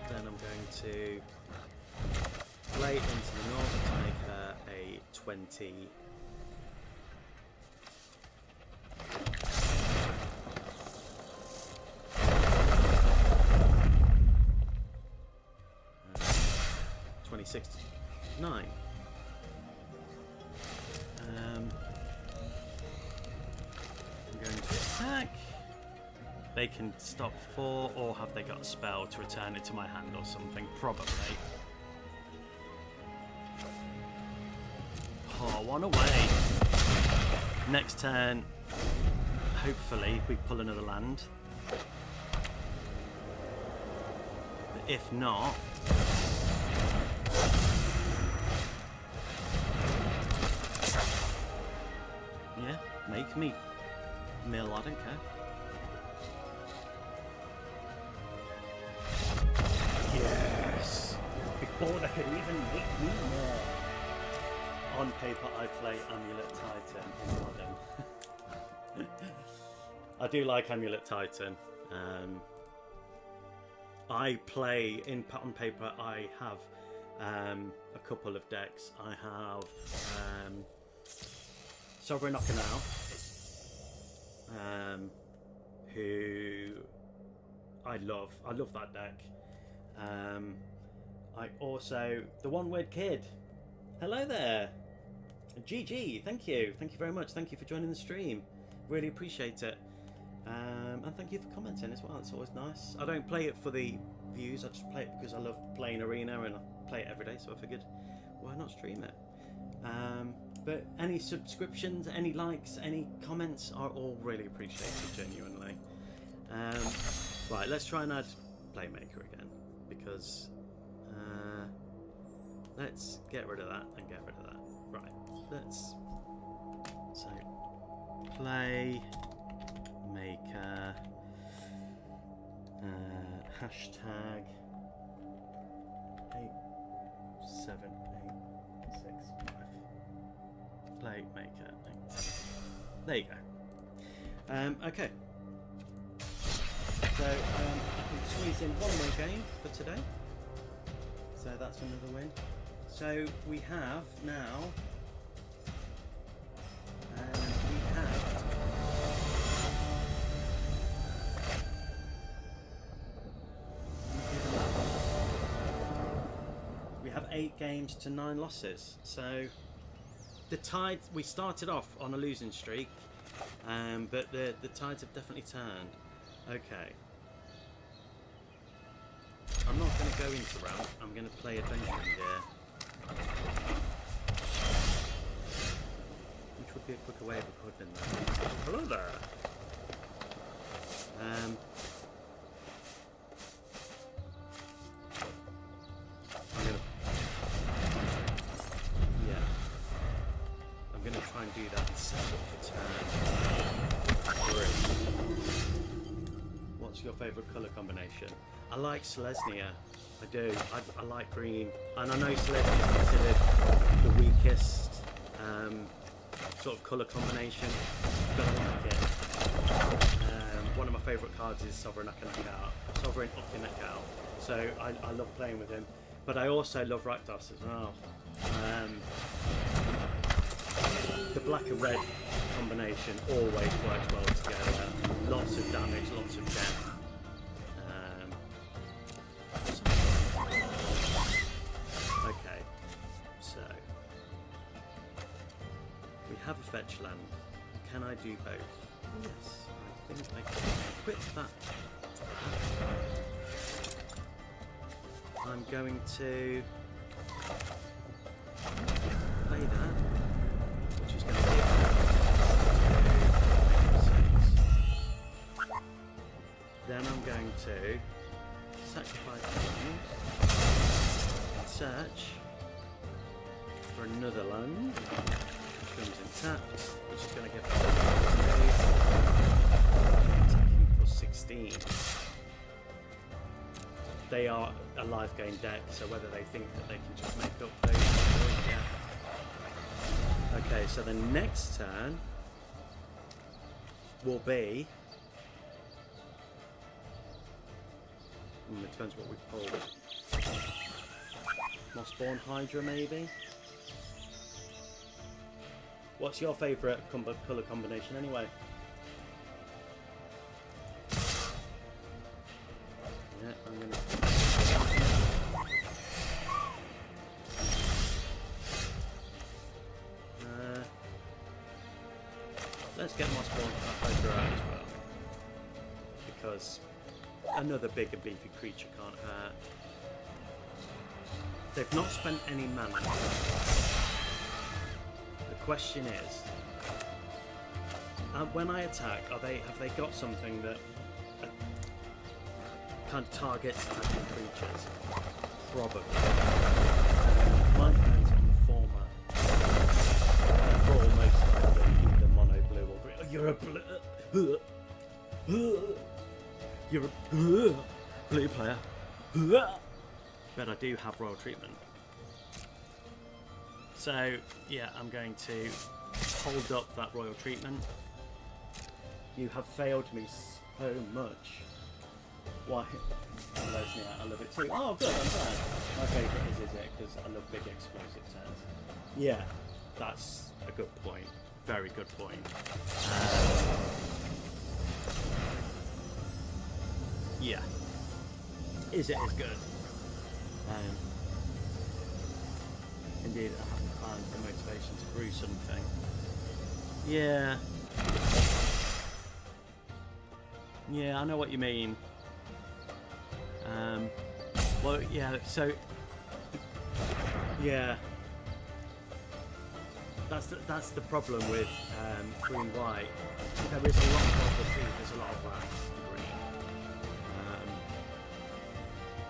Then I'm going to play into the north to make her a 20. $26.9. I'm going to attack. they can stop 4, or have they got a spell to return it to my hand or something? Probably. Oh, one away. Next turn, hopefully we pull another land. But if not, yeah, make me mill, I don't care. Yes! Before they could even make me more. On paper, I play Amulet Titan in Modern. I do like Amulet Titan. I play on paper. I have a couple of decks. I have Sower Knockanau, who I love. I love that deck. I also the One Word Kid. Hello there. GG, thank you very much. Thank you for joining the stream. Really appreciate it. And thank you for commenting as well. It's always nice. I don't play it for the views. I just play it because I love playing Arena and I play it every day. So I figured, why not stream it? But any subscriptions, any likes, any comments are all really appreciated, genuinely. Right, let's try and add Playmaker again because let's get rid of that and get rid of that. Right, let's Playmaker hashtag 87865 Playmaker 8. There you go. Okay. So I can squeeze in one more game for today. So that's another win. So we have now. We have 8 games to 9 losses. So the tide. We started off on a losing streak, but the tides have definitely turned. Okay. I'm not going to go into round. I'm going to play Adventuring Deer, which would be a quicker way of recording that. Hello there. I'm going to try and do that and set up for turn 3. What's your favourite colour combination? I like Selesnya. I do. I like green. And I know Selesnya is considered the weakest sort of colour combination, but I like it. One of my favourite cards is Sovereign Knockout. So I love playing with him. But I also love Rakdos as well. The black and red combination always works well together. Lots of damage, lots of death. Okay, so we have a fetch land. Can I do both? Yes, I think I can equip that. I'm going to play that, which is going to be then I'm going to sacrifice land, search for another land, which comes in tapped, which is going to give attacking for 16. They are a live game deck, so whether they think that they can just make up those, yeah. Okay, so the next turn will be. It depends what we pull. Mossborn Hydra, maybe? What's your favourite colour combination, anyway? Yeah, I'm going to... let's get Mossborn Hydra out as well. because another big and beefy creature can't hurt. They've not spent any mana. The question is, when I attack, have they got something that kind of targets attacking creatures? Probably. Mine depends on the format. Brawl most likely either mono blue or green. You're a blue player. But I do have royal treatment. So yeah, I'm going to hold up that royal treatment. You have failed me so much. Why? I love it too. Oh good, I'm glad. My favourite is it, because I love big explosive turns. Yeah, that's a good point. Very good point. Yeah. Is it as good? Indeed, I haven't found the motivation to brew something. Yeah. Yeah, I know what you mean. Well, yeah, so... Yeah. That's the problem with green-white. There is a lot of obviously, there's a lot of black and green.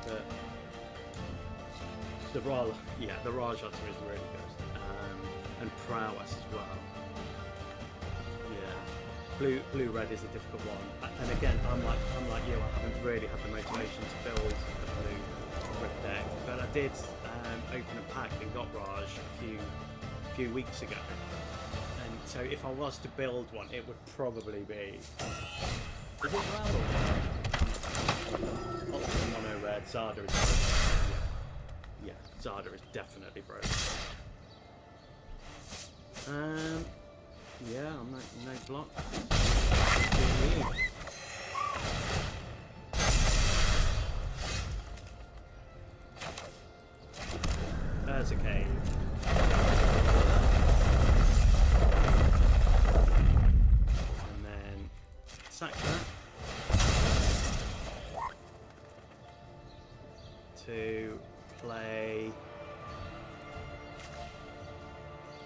But the Raj Otter is really good. And prowess as well. Yeah. Blue-red is a difficult one. And again, I'm like you, I haven't really had the motivation to build a blue-red deck. But I did open a pack and got Raj a few weeks ago. And so if I was to build one, it would probably be... Is it Brawl? Mono red, Zada is broken. Yeah, Zada is definitely broken. Yeah, I'm no block. There's a cave. And then sack that to play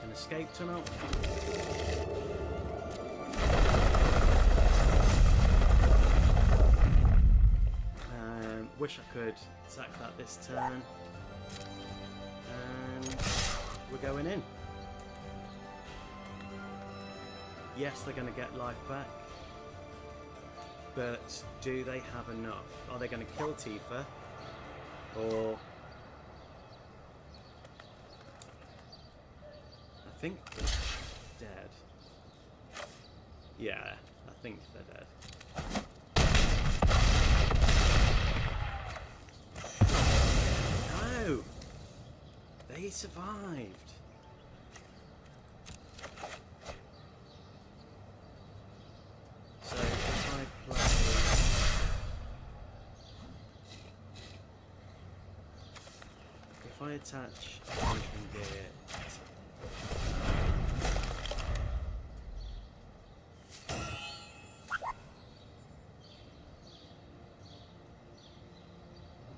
an escape tunnel. Wish I could sack that this turn. And we're going in. Yes, they're going to get life back. But do they have enough? Are they going to kill Tifa? Or... I think they're dead. Yeah, I think they're dead. No! They survived. So if I play... If I attach Motion Gear...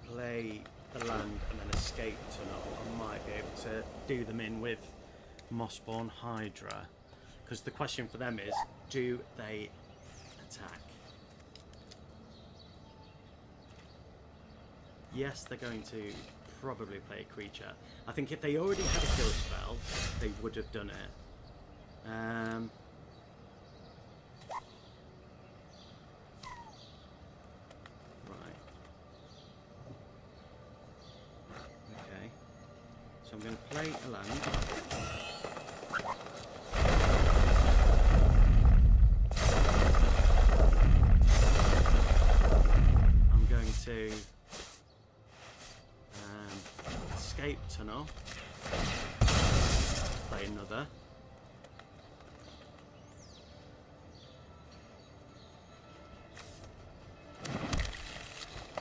play the land and then escape tunnel, I might be able to do them in with Mossborn Hydra. Because the question for them is, do they attack? Yes, they're going to probably play a creature. I think if they already had a kill spell, they would have done it. I'm going to play a land. I'm going to escape tunnel. Play another.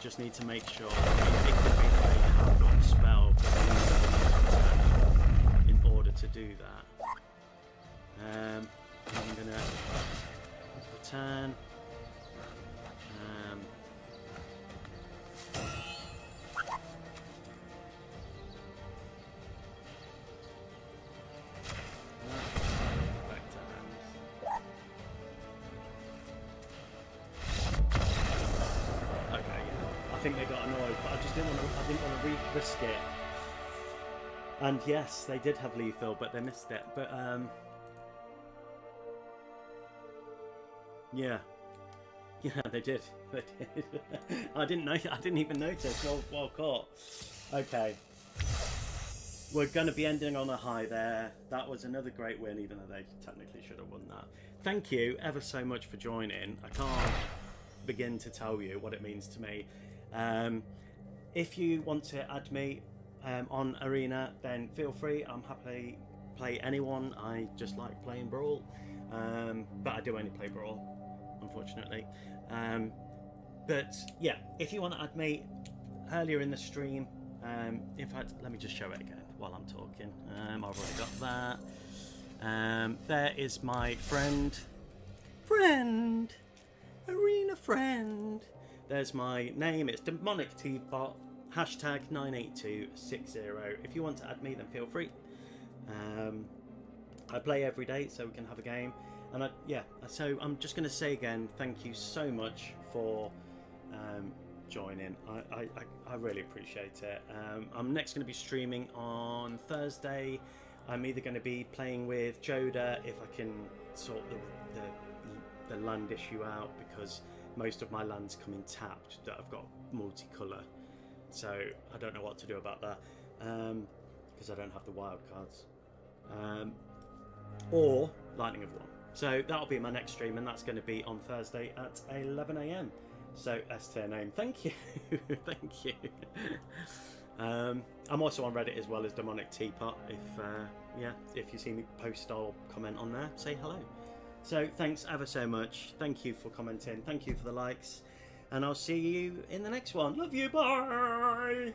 Just need to make sure it could be that they have got a spell, but in order to do that. I'm going to return. think they got annoyed, but I just didn't want to. I didn't want to risk it. And yes, they did have lethal, but they missed it. But yeah, they did. They did. I didn't know. I didn't even notice. Well caught. Okay, we're going to be ending on a high there. That was another great win, even though they technically should have won that. Thank you ever so much for joining. I can't begin to tell you what it means to me. If you want to add me on Arena, then feel free. I'm happy to play anyone. I just like playing Brawl, but I do only play Brawl, unfortunately. But yeah, if you want to add me earlier in the stream, in fact, let me just show it again while I'm talking. I've already got that. There is my friend, Arena friend. There's my name. It's Demonic Teapot. Hashtag 98260. If you want to add me, then feel free. I play every day, so we can have a game. And so I'm just going to say again, thank you so much for joining. I really appreciate it. I'm next going to be streaming on Thursday. I'm either going to be playing with Joda if I can sort the land issue out, because most of my lands come in tapped that I've got multicolour. So I don't know what to do about that, because I don't have the wild cards, or Lightning of One. So that'll be my next stream, and that's going to be on Thursday at 11 AM. So S-tier name, thank you. Thank you. I'm also on Reddit as well as Demonic Teapot. If you see me post or comment on there, say hello. So thanks ever so much. Thank you for commenting. Thank you for the likes. And I'll see you in the next one. Love you. Bye.